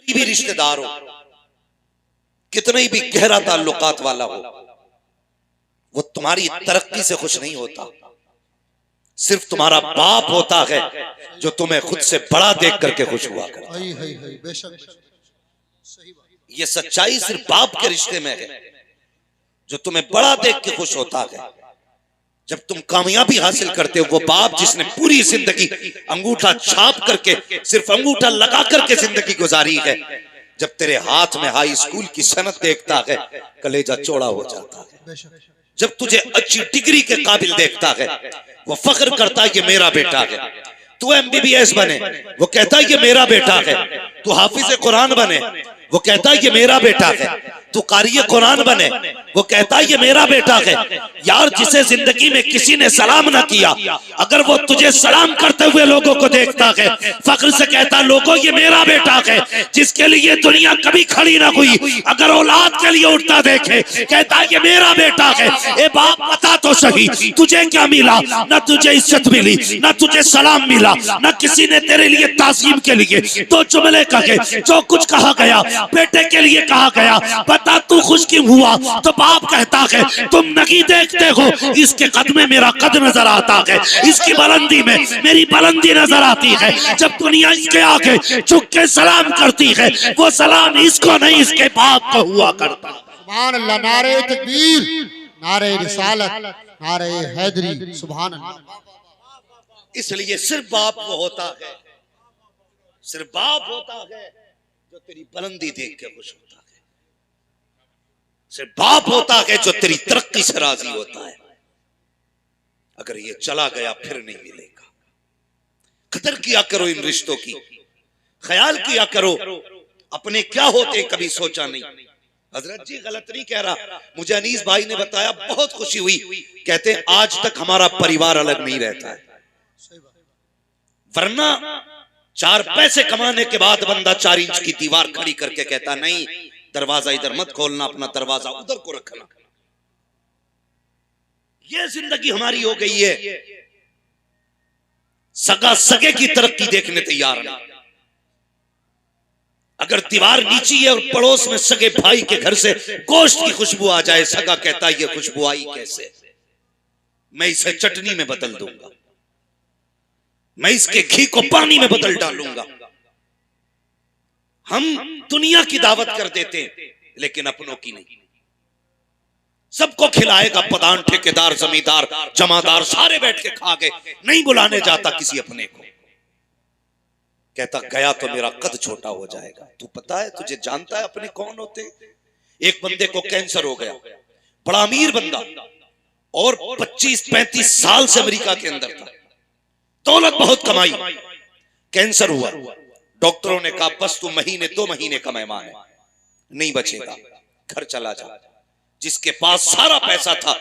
भी रिश्तेदार हो, कितने भी गहरा ताल्लुकात वाला हो, वो तुम्हारी तरक्की से खुश नहीं होता। सिर्फ तुम्हारा बाप होता है जो तुम्हें खुद से बड़ा देख करके खुश हुआ करता है। ये सच्चाई सिर्फ बाप के रिश्ते में है, जो तुम्हें बड़ा देख के खुश होता है। जब तुम कामयाबी हासिल करते हो, वो बाप जिसने पूरी जिंदगी अंगूठा छाप करके, सिर्फ अंगूठा लगा करके जिंदगी गुजारी है, जब तेरे हाथ में हाई स्कूल की सनद देखता है, कलेजा चौड़ा हो जाता है। जब तुझे अच्छी डिग्री के काबिल देखता है, वो फख्र करता है ये मेरा बेटा है। तू MBBS बने, वो कहता है ये मेरा बेटा है। तू हाफिज कुरान बने, वो कहता है ये मेरा बेटा है। तू कारी कुरान बने, वो कहता है ये मेरा बेटा है। यार, जिसे जिंदगी में किसी ने सलाम ना किया, अगर वो तुझे सलाम करते हुए लोगों को देखता है, फख्र से कहता लोगों ये मेरा बेटा है। जिसके लिए दुनिया कभी खड़ी ना हुई, अगर औलाद के लिए उठता देखे, कहता ये मेरा बेटा है। ए बाप, बता तो सही, तुझे क्या मिला? ना तुझे इज्जत मिली, ना तुझे सलाम मिला, ना किसी ने तेरे लिए ताज़ीम के लिए तो जुमले कहे। जो कुछ कहा गया बेटे के लिए कहा गया। बता तू खुश क्यों हुआ? तो बाप कहता है तुम नहीं देखते हो, इसके कद में मेरा कद नजर आता है, इसकी बुलंदी में मेरी बुलंदी नजर आती है। जब दुनिया इसके आगे झुक के सलाम करती है, वो सलाम इसको नहीं इसके बाप को हुआ करता। सुभान अल्लाह, नारे तकबीर, नारे रिसालत, नारे हैदरी, सुभान अल्लाह। इसलिए सिर्फ बाप वो होता है, सिर्फ बाप होता है जो तेरी बुलंदी देख के खुश होता है। सिर्फ बाप होता है जो तेरी तरक्की से राजी होता है। अगर ये चला गया फिर नहीं मिलेगा। कदर किया करो इन रिश्तों की, ख्याल किया करो। अपने क्या होते कभी सोचा नहीं। हजरत जी गलत नहीं कह रहा, मुझे अनीस भाई ने बताया, बहुत खुशी हुई। कहते हैं आज तक हमारा परिवार अलग नहीं रहता है, वरना 4 पैसे कमाने के बाद बंदा 4 इंच की दीवार खड़ी करके कहता नहीं, दरवाजा इधर मत खोलना, अपना दरवाजा उधर को रखना। ये जिंदगी हमारी हो गई है। सगा सगे की तरक्की देखने तैयार नहीं। अगर दीवार नीची है और पड़ोस में सगे भाई के घर से गोश्त की खुशबू आ जाए, सगा कहता है ये खुशबू आई कैसे? मैं इसे चटनी में बदल दूंगा, मैं इसके घी को पानी में बदल डालूंगा। हम दुनिया की दावत कर देते हैं, लेकिन अपनों की नहीं। सबको खिलाएगा प्रधान, ठेकेदार, जमींदार, जमादार, सारे बैठ के खा गए, नहीं बुलाने जाता किसी अपने को। कहता गया तो मेरा कद छोटा हो जाएगा। तू पता है, तुझे जानता है अपने कौन होते? एक बंदे को कैंसर हो गया, बड़ा अमीर बंदा, और 25-35 साल से अमेरिका के अंदर था, दौलत बहुत कमाई। कैंसर हुआ, डॉक्टरों ने कहा बस तू 1-2 महीने का मेहमान है, नहीं बचेगा, घर चला जा। जिसके पास सारा पैसा था,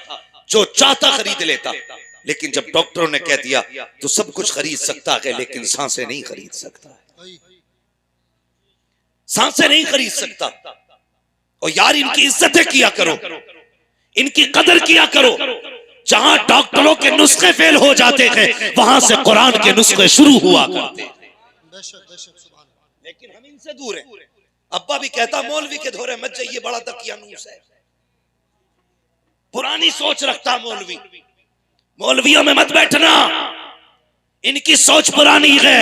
जो चाहता खरीद लेता। लेकिन जब डॉक्टरों ने कह दिया तो सब कुछ खरीद सकता है, लेकिन सांसें नहीं खरीद सकता, सांसें नहीं खरीद सकता। और यार, इनकी इज्जतें किया करो, इनकी कदर किया करो। जहां डॉक्टरों के नुस्खे फेल हो जाते हैं, वहां से कुरान के नुस्खे शुरू हुआ करते हैं। लेकिन हम इनसे दूर हैं। अब्बा भी कहता मौलवी के धोरे मत जाइए, बड़ा दकियानूस है, पुरानी सोच रखता मौलवी, मौलवियों में मत बैठना, इनकी सोच पुरानी है।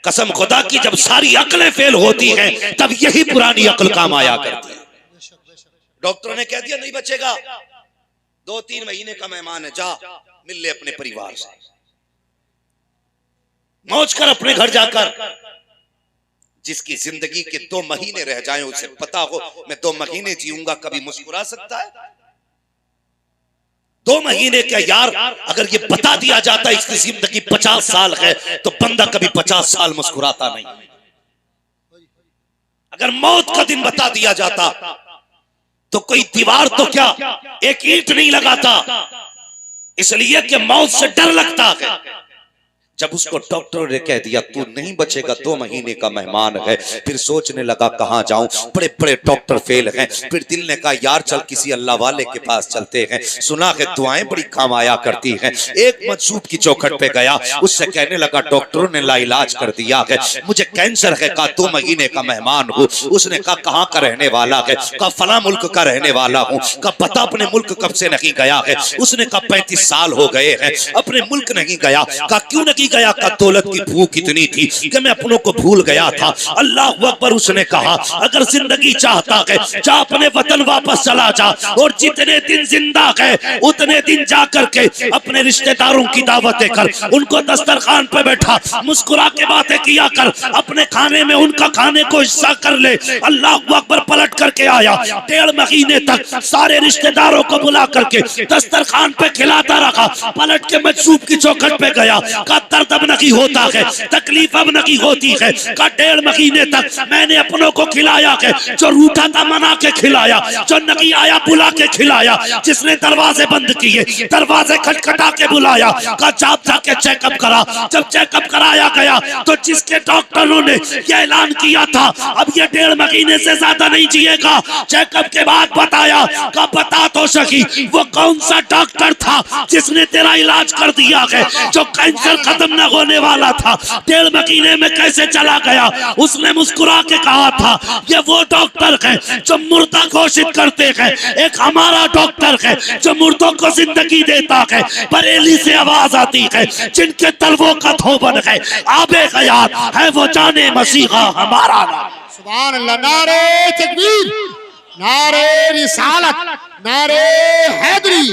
कसम खुदा की, जब सारी अकलें फेल होती हैं, तब यही पुरानी अकल काम आया करती है। डॉक्टरों ने कह दिया नहीं बचेगा, 2-3 महीने का मेहमान है, जा मिल ले अपने परिवार से, मौज कर अपने घर जाकर। जिसकी जिंदगी के 2 महीने रह जाएं, उसे पता हो मैं 2 महीने जीऊंगा, कभी मुस्कुरा सकता है? 2 महीने क्या यार, अगर ये बता दिया जाता इसकी जिंदगी 50 साल है, तो बंदा कभी 50 साल मुस्कुराता नहीं। अगर मौत का दिन बता दिया जाता तो कोई दीवार तो क्या, एक ईंट नहीं लगाता, इसलिए कि मौत से डर लगता है। जब उसको डॉक्टर ने कह दिया तू नहीं बचेगा, 2 महीने का मेहमान है, फिर सोचने लगा कहाँ जाऊं, बड़े बड़े डॉक्टर फेल हैं। फिर दिल ने कहा यार चल किसी अल्लाह वाले के पास चलते हैं, सुना है दुआएं बड़ी काम आया करती हैं। एक मजसूब की चौखट पे गया, उससे कहने लगा डॉक्टरों ने लाइलाज कर दिया है, मुझे कैंसर है। कहा 2 महीने का मेहमान हूँ। उसने कहा कहाँ का रहने वाला है? कहा फला मुल्क का रहने वाला हूँ। कहा बता अपने मुल्क कब से नहीं गया है? उसने कहा 35 साल हो गए हैं अपने मुल्क नहीं गया। कहा क्यों नहीं गया? का दौलत की भूख इतनी थी कि मैं अपनों को भूल गया था। अल्लाह अकबर। उसने कहा अगर जिंदगी चाहता है जा अपने वतन वापस चला जा, और जितने दिन जिंदा है उतने दिन जा करके अपने रिश्तेदारों की दावतें कर, उनको दस्तरखान पे बैठा मुस्कुरा के बातें किया कर, अपने खाने में उनका खाने को हिस्सा कर ले। अल्लाह अकबर। पलट करके आया, 1.5 महीने तक सारे रिश्तेदारों को बुला करके दस्तरखान पे खिलाता रखा। पलट के मजसूब की चौखट पे गया, का दर्द अब नहीं होता है, तकलीफ अब नहीं होती है। का 1.5 महीने तक मैंने अपनों को खिलाया है, जो रूठा था मना के खिलाया, जो नहीं आया बुला के खिलाया, जिसने दरवाजे बंद किए दरवाजे खटखटा के बुलाया। का जाप जाके चेकअप करा। जब चेकअप कराया गया तो जिसके डॉक्टरों ने यह ऐलान किया था अब ये 1.5 महीने से ज्यादा नहीं जिएगा, चेकअप के बाद बताया का बता तो सकी वो कौन सा डॉक्टर था जिसने तेरा इलाज कर दिया है, जो कैंसर खत्म न होने वाला था 1.5 महीने में कैसे चला गया? उसने मुस्कुरा के कहा था ये वो डॉक्टर है जो मुर्दा घोषित करते हैं, एक हमारा डॉक्टर है जो मुर्दों को जिंदगी देता है। बरेली से आवाज आती है जिनके तलवों का धोबन है, आबे हयात है वो जाने मसीहा हमारा नाम। सुभान अल्लाह। नारे तकबीर, नारे रिसालत, नारे हैदरी,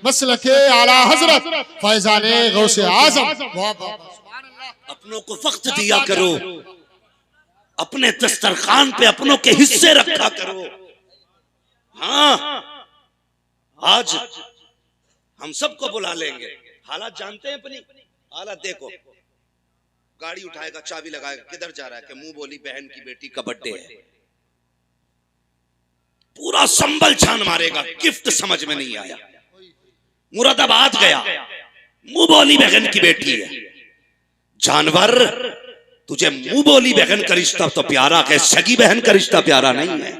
मसलके आला हजरत फैजाने गौसे आजम। अपनों को वक्त दिया करो, अपने दस्तरखान पे अपनों के हिस्से रखा करो। हाँ आज हम सबको बुला लेंगे, हालात जानते हैं अपनी हालत। देखो गाड़ी उठाएगा, चाबी लगाएगा, किधर जा रहा है? कि मुंह बोली बहन की बेटी का बर्थडे है, पूरा संबल छान मारेगा, गिफ्ट समझ में नहीं आया, मुरादाबाद गया, मुंह बोली बहन की बेटी है। जानवर, तुझे मुंह बोली बहन का रिश्ता तो प्यारा है, सगी बहन का रिश्ता प्यारा नहीं है।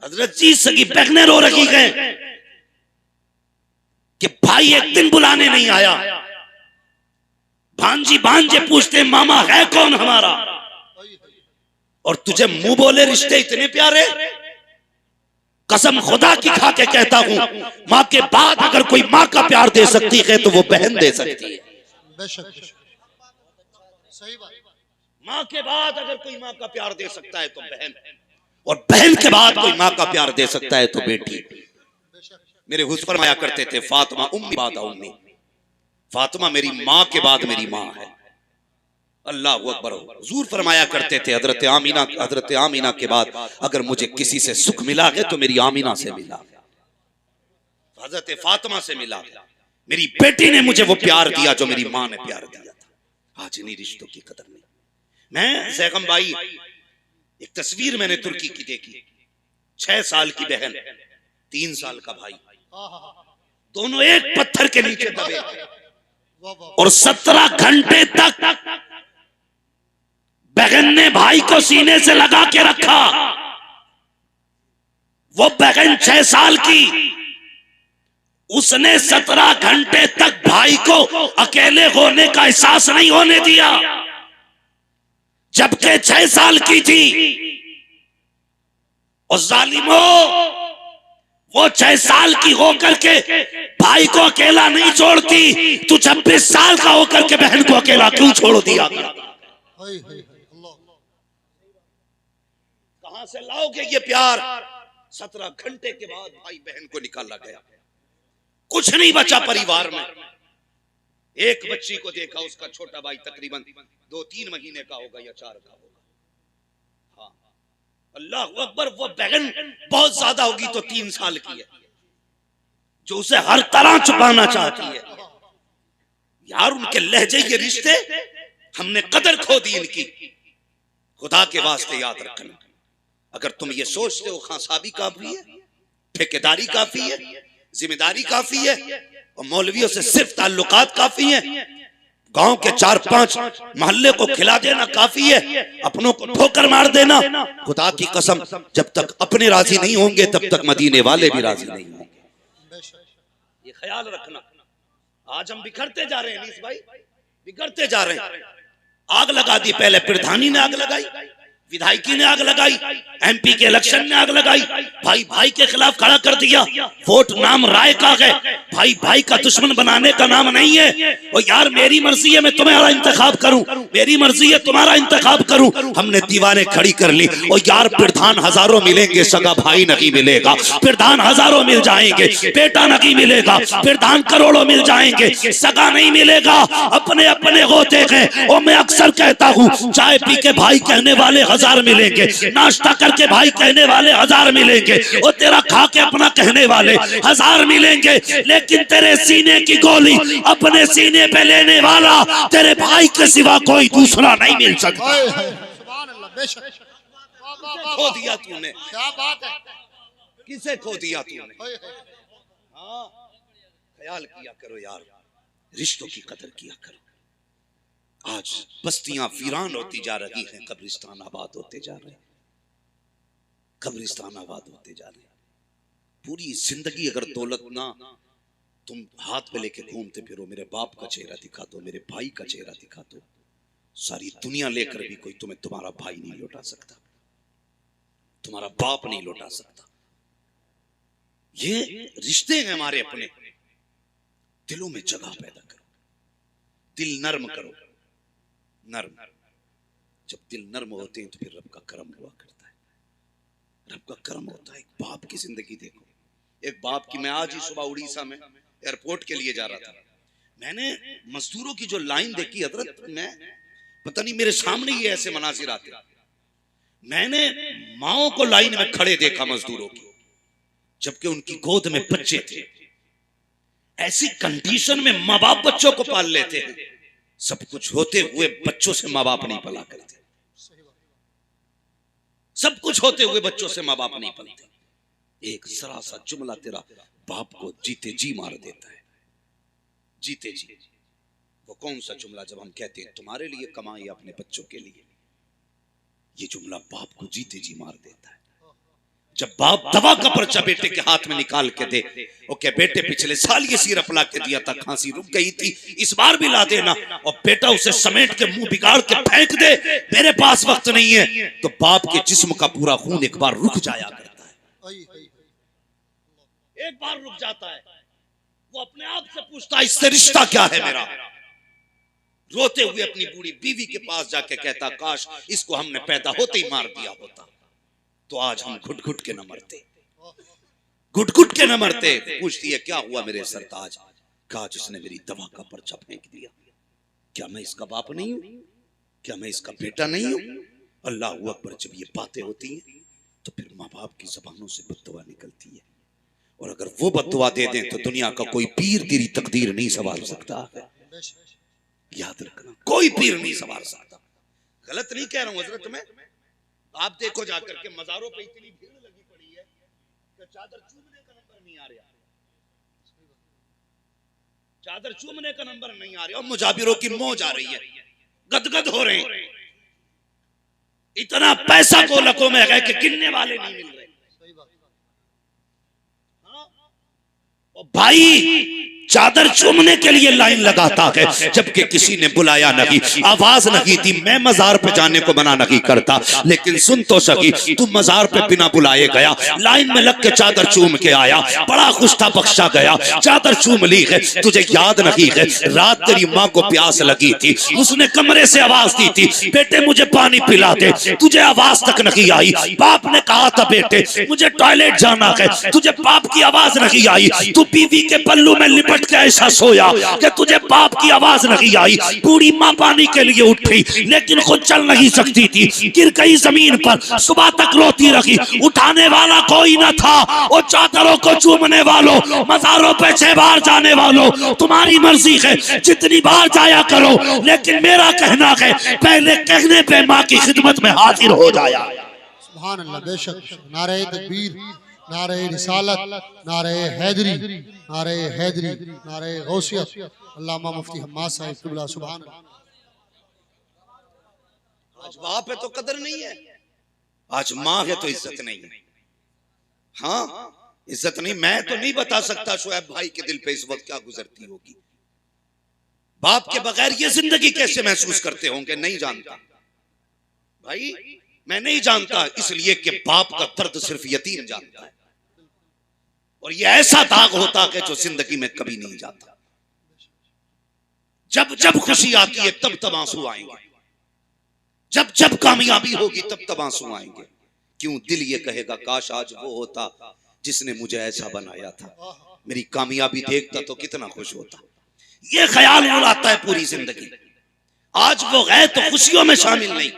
हजरत जी सगी बहनें रो रही हैं कि भाई एक दिन बुलाने नहीं आया। भांजी भांजे पूछते मामा है कौन हमारा, और तुझे मुंह बोले रिश्ते इतने प्यारे। कसम खुदा की खा के कहता हूं, मां के बाद अगर कोई मां का प्यार दे सकती है तो वो बहन दे सकती है। मां के बाद अगर कोई मां का प्यार दे सकता है तो बहन, और बहन के बाद कोई मां का प्यार दे सकता है तो बेटी। मेरे हुज़ूर फरमाया करते थे फातिमा उम्मी बादा उम्मी, फातिमा मेरी मां के बाद मेरी मां है। अल्लाह अकबर। हुज़ूर फरमाया करते थे हजरत आमीना के बाद अगर मुझे किसी से सुख मिला है तो मेरी आमीना से मिला, हजरत फातिमा से मिला। मेरी बेटी ने मुझे वो प्यार दिया जो मेरी मां ने प्यार दिया था। आज इन्हीं रिश्तों की कदर नहीं। मैं ज़ैगम भाई, एक तस्वीर मैंने तुर्की की देखी, 6 साल की बहन, 3 साल का भाई, दोनों एक पत्थर के नीचे दबे और 17 घंटे तक बहन ने भाई को सीने से लगा के रखा। वो बहन 6 साल की, उसने 17 घंटे तक भाई को अकेले होने का एहसास नहीं होने दिया, जबकि 6 साल की थी। और जालिमो, वो 6 साल की होकर के भाई को अकेला नहीं छोड़ती, तू 26 साल का होकर के बहन को अकेला क्यों छोड़ दिया? कहां से लाओगे ये प्यार? 17 घंटे के बाद भाई बहन को निकाला गया, कुछ नहीं बचा परिवार में। एक बच्ची को देखा, उसका छोटा भाई तकरीबन 2-3 महीने का होगा या 4 का होगा। हाँ अल्लाह अकबर। वो बहन बहुत ज्यादा होगी तो 3 साल की है, जो उसे हर तरह छुपाना चाहती है। यार उनके लहजे के रिश्ते, हमने कदर खो दी इनकी। खुदा के वास्ते याद रखना, अगर तुम ये सोचते हो खांसाबी काफी है, ठेकेदारी काफी है, जिम्मेदारी काफी है और मौलवियों से सिर्फ ताल्लुकात काफी हैं, गांव के 4-5 मोहल्ले को खिला देना काफी है, अपनों को ठोकर मार देना। खुदा की कसम जब तक अपने राजी नहीं होंगे तब तक मदीने वाले भी राजी नहीं होंगे। ये ख्याल रखना। आज हम बिखरते जा रहे हैं अनीस भाई, बिगड़ते जा रहे हैं। आग लगा दी, पहले प्रधानी ने आग लगाई, विधायकी ने आग लगाई, एमपी के इलेक्शन ने आग लगाई, भाई भाई के खिलाफ खड़ा कर दिया। वोट नाम राय का है, भाई भाई का दुश्मन बनाने का नाम नहीं है। और यार मेरी मर्जी है मैं तुम्हारा इंतखाब करूं, मेरी मर्जी है तुम्हारा इंतखाब करूं। हमने दीवारें खड़ी कर ली। और यार प्रधान हजारों मिलेंगे, सगा भाई नहीं मिलेगा। प्रधान हजारों मिल जाएंगे, बेटा नहीं मिलेगा। प्रधान करोड़ों मिल जाएंगे, सगा नहीं मिलेगा। अपने अपने होते हैं। और मैं अक्सर कहता हूं, चाय पी के भाई कहने वाले 1000 मिलेंगे, नाश्ता करके भाई कहने वाले 1000 मिलेंगे, और तेरा खा के अपना कहने वाले 1000 मिलेंगे। लेकिन तेरे सीने की गोली अपने सीने पे लेने वाला तेरे भाई के सिवा कोई दूसरा नहीं मिल सकता। खो दिया तूने, क्या बात है, किसे खो दिया तूने? हाँ, ख्याल किया करो यार, रिश्तों की कदर किया करो। आज बस्तियां वीरान होती जा रही हैं, कब्रिस्तान आबाद होते जा रहे हैं, कब्रिस्तान आबाद होते जा रहे हैं। पूरी जिंदगी अगर दौलत ना तुम हाथ में लेके घूमते फिरो, मेरे बाप का चेहरा दिखा दो, मेरे भाई का चेहरा दिखा दो, सारी दुनिया लेकर भी कोई तुम्हें तुम्हारा भाई नहीं लौटा सकता, तुम्हारा बाप नहीं लौटा सकता। ये रिश्ते हैं हमारे अपने। दिलों में जगह पैदा करो, दिल नर्म करो। नर्म, जब दिल नर्म होते हैं तो फिर रब का करम हुआ करता है, रब का करम होता है। एक बाप की जिंदगी देखो, एक बाप की। मैं आज ही सुबह उड़ीसा में एयरपोर्ट के लिए जा रहा था, मैंने मजदूरों की जो लाइन देखी हजरत, मैं पता नहीं मेरे सामने ही ऐसे मनासिर आते। मैंने माओ को लाइन में खड़े देखा मजदूरों की, जबकि उनकी गोद में बच्चे थे। ऐसी कंडीशन में माँ बाप बच्चों को पाल लेते हैं। सब कुछ होते हुए बच्चों से माँ बाप नहीं पला करते, सब कुछ होते हुए बच्चों से माँ बाप नहीं पलते। एक जरा सा जुमला तेरा बाप को जीते जी मार देता है, जीते जी। वो कौन सा जुमला जब हम कहते हैं तुम्हारे लिए कमाई अपने बच्चों के लिए, ये जुमला बाप को जीते जी मार देता है। जब बाप दवा का पर्चा बेटे के हाथ में निकाल के दे, ओके बेटे पिछले साल ये सिरप ला के दिया था, खांसी रुक गई थी, इस बार भी ला देना, और बेटा उसे समेट के मुंह बिगाड़ के फेंक दे, मेरे पास वक्त नहीं है, तो बाप के जिस्म का पूरा खून एक बार रुक जाया करता है, एक बार रुक जाता है। वो अपने आप से पूछता है इससे रिश्ता क्या है मेरा। रोते हुए अपनी बूढ़ी बीवी के पास जाके कहता, काश इसको हमने पैदा होते ही मार दिया होता, तो आज हम घुट घुट के न मरते, घुट घुट के न मरते। पूछती है क्या हुआ मेरे सरताज? कहा जिसने मेरी दवा का पर्चा फेंक दिया। क्या मैं इसका बाप नहीं हूं? क्या मैं इसका बेटा नहीं हूं? अल्लाह अकबर। जब ये बातें होती हैं तो फिर माँ बाप की जबानों से बद्दुआ निकलती है, और अगर वो बद्दुआ दे दें तो दुनिया का कोई पीर तेरी तकदीर नहीं संभाल सकता है। याद रखना, कोई पीर नहीं संभाल सकता। गलत नहीं कह रहा हूं हजरत मैं। आप देखो जाकर के मजारों पे इतनी भीड़ लगी पड़ी है कि चादर चूमने का नंबर नहीं आ रहा, चादर चूमने का नंबर नहीं आ रहा, और मुजाबिरों की मौज आ रही है, गदगद हो रहे हैं। इतना पैसा गोलकों में है कि गिनने वाले नहीं मिल रहे। भाई चादर चूमने के लिए लाइन लगाता है, जबकि किसी ने बुलाया नहीं, आवाज नहीं दी। मैं मजार पे जाने को मना नहीं करता, लेकिन सुन तो सकी, तू मजार पे बिना बुलाए गया, लाइन में लग के चादर चूम के आया, बड़ा खुश था, बख्शा गया, चादर चूम ली है। तुझे याद नहीं है रात तेरी माँ को प्यास लगी थी, उसने कमरे से आवाज दी थी, बेटे मुझे पानी पिला दे, तुझे आवाज तक नहीं आई। बाप ने कहा था बेटे मुझे टॉयलेट जाना है, तुझे बाप की आवाज नहीं आई। तू बीवी के पल्लू में लिपट के ऐसा सोया कि तुझे बाप की आवाज नहीं आई। बूढ़ी माँ पानी के लिए उठी, लेकिन खुद चल नहीं सकती थी, गिर गई जमीन पर, सुबह तक रोती रही, उठाने वाला कोई न था। और चादरों को चूमने वालों, मज़ारों पे 6 बार जाने वालों, तुम्हारी मर्जी है जितनी बार जाया करो, लेकिन मेरा कहना है पहले कहने पे माँ की खिदमत में हाजिर हो जाया। सुभान अल्लाह, बेशक। नारे तकबीर, नारे रिसालत, नारे हैदरी, नारे हैदरी, नारे गौसियत। अल्लामा मुफ्ती हम्माद साहिब क़िबला सुभान अल्लाह। आज बाप है तो कदर नहीं है, आज माँ है तो इज्जत नहीं है। हाँ, इज्जत नहीं। मैं तो नहीं बता सकता शुएब भाई के दिल पे इस वक्त क्या गुजरती होगी। बाप के बगैर ये जिंदगी कैसे महसूस करते होंगे, नहीं जानता भाई, मैं नहीं जानता। इसलिए कि बाप का दर्द सिर्फ यतीम जानता है, और ये ऐसा दाग होता है जो जिंदगी में कभी नहीं जाता। जब जब खुशी आती है तब तब आंसू आएंगे, जब जब कामयाबी होगी तब तब आंसू आएंगे। क्यों? दिल ये कहेगा काश आज वो होता जिसने मुझे ऐसा बनाया था, मेरी कामयाबी देखता तो कितना खुश होता। ये ख्याल उड़ाता है पूरी जिंदगी। आज वो गए तो खुशियों में शामिल नहीं,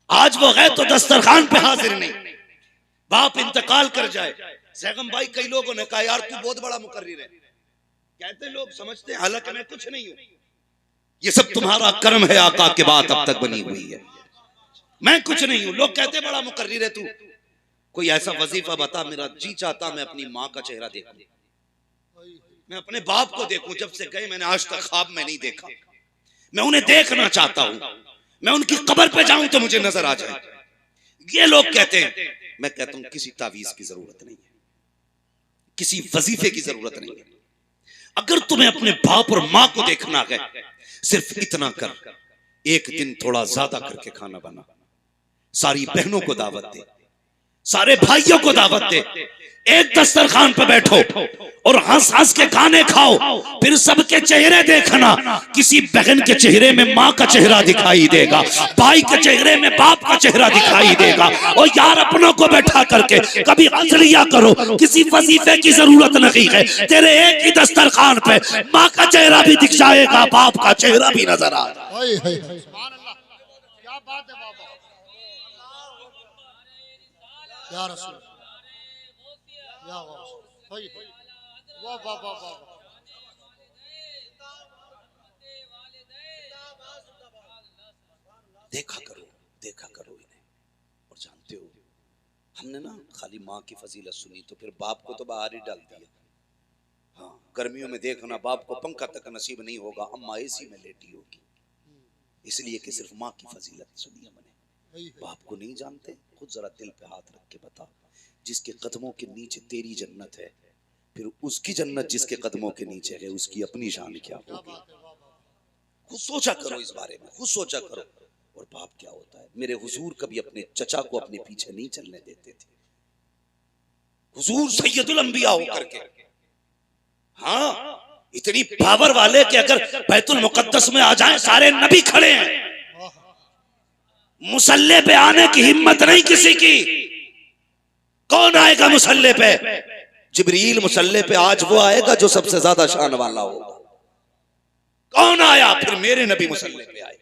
आज वो गए तो दस्तरखान पे हाजिर नहीं। बाप इंतकाल कर जाए, सैगम भाई कई लोगों ने कहा यार तू बहुत बड़ा मुकर्रिर है, कहते लोग समझते हैं हालांकि मैं कुछ नहीं हूं, ये सब तुम्हारा कर्म है आका के बाद अब तक बनी हुई है, मैं कुछ नहीं हूं। लोग कहते बड़ा मुकर्रिर है तू, कोई ऐसा वजीफा बता, मेरा जी चाहता मैं अपनी माँ का चेहरा देखूं, मैं अपने बाप को देखूं। जब से गए मैंने आज तक ख्वाब में नहीं देखा, मैं उन्हें देखना चाहता हूं, मैं उनकी कब्र पे जाऊं तो मुझे नजर आ जाए। ये लोग कहते हैं, मैं कहता हूं किसी तावीज की जरूरत नहीं है, किसी वजीफे की जरूरत नहीं है। अगर तुम्हें अपने बाप और माँ को देखना है, सिर्फ इतना कर, एक दिन थोड़ा ज्यादा करके खाना बना, सारी बहनों को दावत दे, सारे भाइयों को दावत दे, एक दस्तरखान पे बैठो और हंस हंस के खाने खाओ, फिर सबके चेहरे देखना, किसी बहन के चेहरे में माँ का चेहरा दिखाई देगा, भाई के चेहरे में बाप का चेहरा दिखाई देगा। और यार अपनों को बैठा करके कभी हंस लिया करो, किसी वजीफे की जरूरत नहीं है, तेरे एक ही दस्तरखान पे माँ का चेहरा भी दिख जाएगा, बाप का चेहरा भी नजर आ जाएगा। क्या बात है बाबा, या रसूल, या वाह वाह वाह वाह। देखा करो इन्हें। और जानते हो, हमने ना खाली माँ की फजीलत सुनी तो फिर बाप को तो बाहर ही डाल दिया। हाँ, गर्मियों में देखना बाप को पंखा तक नसीब नहीं होगा, अम्मा एसी में लेटी होगी, इसलिए कि सिर्फ माँ की फजीलत सुनी हमने। बाप को नहीं जानते? खुद जरा दिल पे हाथ रख के बता, जिसके कदमों के नीचे तेरी जन्नत है, फिर उसकी जन्नत जिसके कदमों के नीचे है, उसकी अपनी शान क्या होगी? खुद सोचा करो इस बारे में, खुद सोचा करो। और बाप क्या होता है? मेरे हुजूर कभी अपने चचा को अपने पीछे नहीं चलने देते थे। हुजूर सैयदुल अंबिया होकर के, हाँ, इतनी पावर वाले कि अगर बैतुल मुकद्दस में आ जाएं सारे नबी खड़े हैं, मुसल्ले पे आने की हिम्मत नहीं किसी की। कौन आएगा मुसल्ले पे? जिब्रील मुसल्ले पे आज वो आएगा जो सबसे ज्यादा शान वाला होगा। कौन आया? फिर मेरे नबी मुसल्ले पे आए,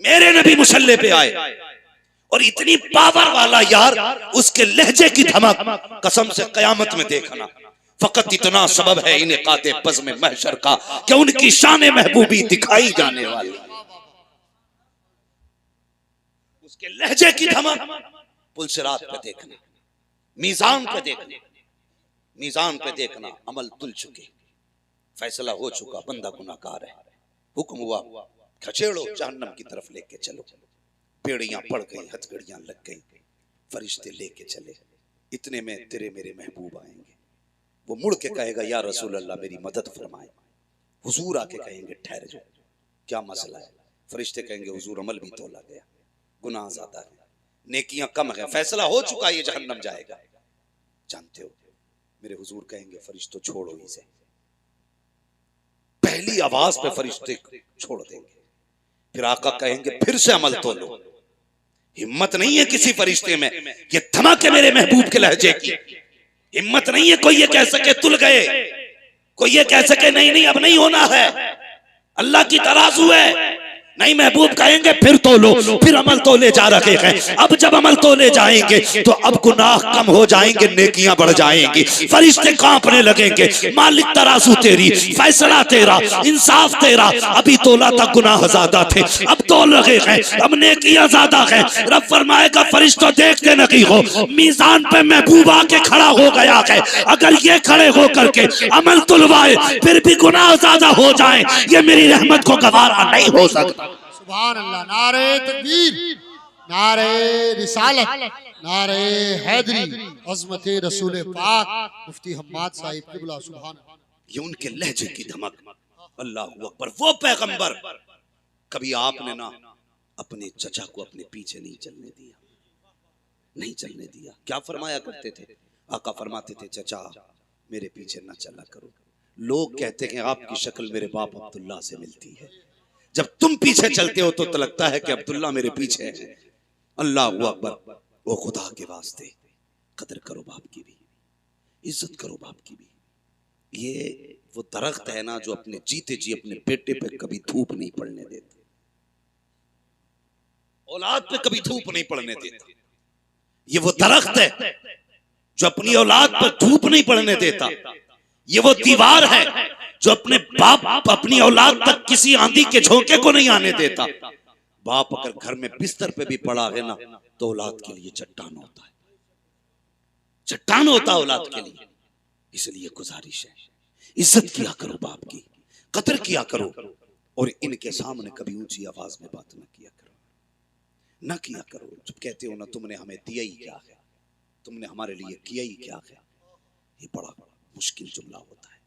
मेरे नबी मुसल्ले पे आए। और इतनी पावर वाला यार, उसके लहजे की धमक कसम से कयामत में देखना। फकत इतना सबब है इनेकाते बज़्म महशर का कि उनकी शान महबूबी दिखाई जाने वाली। उसके लहजे की धमक पुलसिरात पे देखना, मीजान पे देखना, मीजान पे देखना, अमल तुल चुके, फैसला हो चुका, बंदा गुनाहगार है, हुक्म हुआ खचेड़ो जहन्नम की तरफ लेके चलो। बेड़ियां पड़ गई, हथकड़ियां लग गई, फरिश्ते लेके चले। इतने में तेरे मेरे महबूब आएंगे। वो मुड़ के कहेगा या रसूल अल्लाह मेरी मदद फरमाए। हुजूर आके कहेंगे ठहर जाओ, क्या मसला है? फरिश्ते कहेंगे हुजूर अमल भी तोला गया, गुनाह ज्यादा है, नेकियां कम है, फैसला हो चुका, ये जहन्नम जाएगा। जानते हो मेरे हुजूर कहेंगे फरिश्तों छोड़ो इसे। पहली आवाज पे फरिश्ते छोड़ देंगे। फिर आका कहेंगे फिर से अमल तोलो। हिम्मत नहीं है किसी फरिश्ते में, ये धमक है मेरे महबूब के लहजे की। हिम्मत नहीं है कोई ये कह सके तुल गए, कोई ये कह सके नहीं नहीं अब नहीं होना है। अल्लाह की तराजू है, नहीं, महबूब कहेंगे फिर तोलो, फिर अमल तोले जा रहे हैं। अब जब अमल तोले जाएंगे तो अब गुनाह कम हो जाएंगे, नेकियां बढ़ जाएंगी, फरिश्ते कांपने लगेंगे। मालिक तराजू तेरी, फैसला तेरा, इंसाफ तेरा। अभी तोला तक गुनाह ज्यादा थे, अब तोल रहे हैं, अब नेकियां ज्यादा है। रब फरमाएगा फरिश्तों देखते नहीं हो, मीजान पे महबूब आके खड़ा हो गया है। अगर ये खड़े होकर के अमल तुलवाए फिर भी गुनाह ज्यादा हो जाए, ये मेरी रहमत को गवारा नहीं हो सकता। सुभान अल्लाह। नारे तकबीर, नारे रिसालत, नारे हैदरी, अज़मत रसूल पाक मुफ्ती हम्माद साहिब क़िबला। सुभान अल्लाह। ये उनके लहजे की धमक। अल्लाह अकबर। वो पैगंबर, कभी आपने ना अपने चचा को अपने पीछे नहीं चलने दिया, नहीं चलने दिया। क्या फरमाया करते थे? आका फरमाते थे चचा मेरे पीछे ना चला करो। लोग कहते हैं आपकी शक्ल मेरे बाप अब्दुल्ला से मिलती है। जब तुम पीछे चलते हो तो लगता है कि अब्दुल्ला मेरे पीछे है। अल्लाह अकबर। वो खुदा के वास्ते कदर करो बाप की भी, इज्जत करो बाप की भी। ये वो दरख्त है ना जो अपने जीते जी अपने बेटे पे कभी धूप नहीं पड़ने देता, औलाद पे कभी धूप नहीं पड़ने देता। ये वो दरख्त है जो अपनी औलाद पर धूप नहीं पड़ने देता। ये वो दीवार है जो अपने बाप अपनी औलाद तक किसी आंधी के झोंके को नहीं आने देता। बाप अगर घर में बिस्तर पे भी पड़ा है ना तो औलाद के लिए चट्टान होता है, चट्टान होता है औलाद के लिए। इसलिए गुजारिश है, इज्जत किया करो बाप की, कदर किया करो, और इनके सामने कभी ऊंची आवाज में बात ना किया करो, ना किया करो। जब कहते हो ना तुमने हमें दिया ही क्या है, तुमने हमारे लिए किया ही क्या है, ये बड़ा मुश्किल जुमला होता है,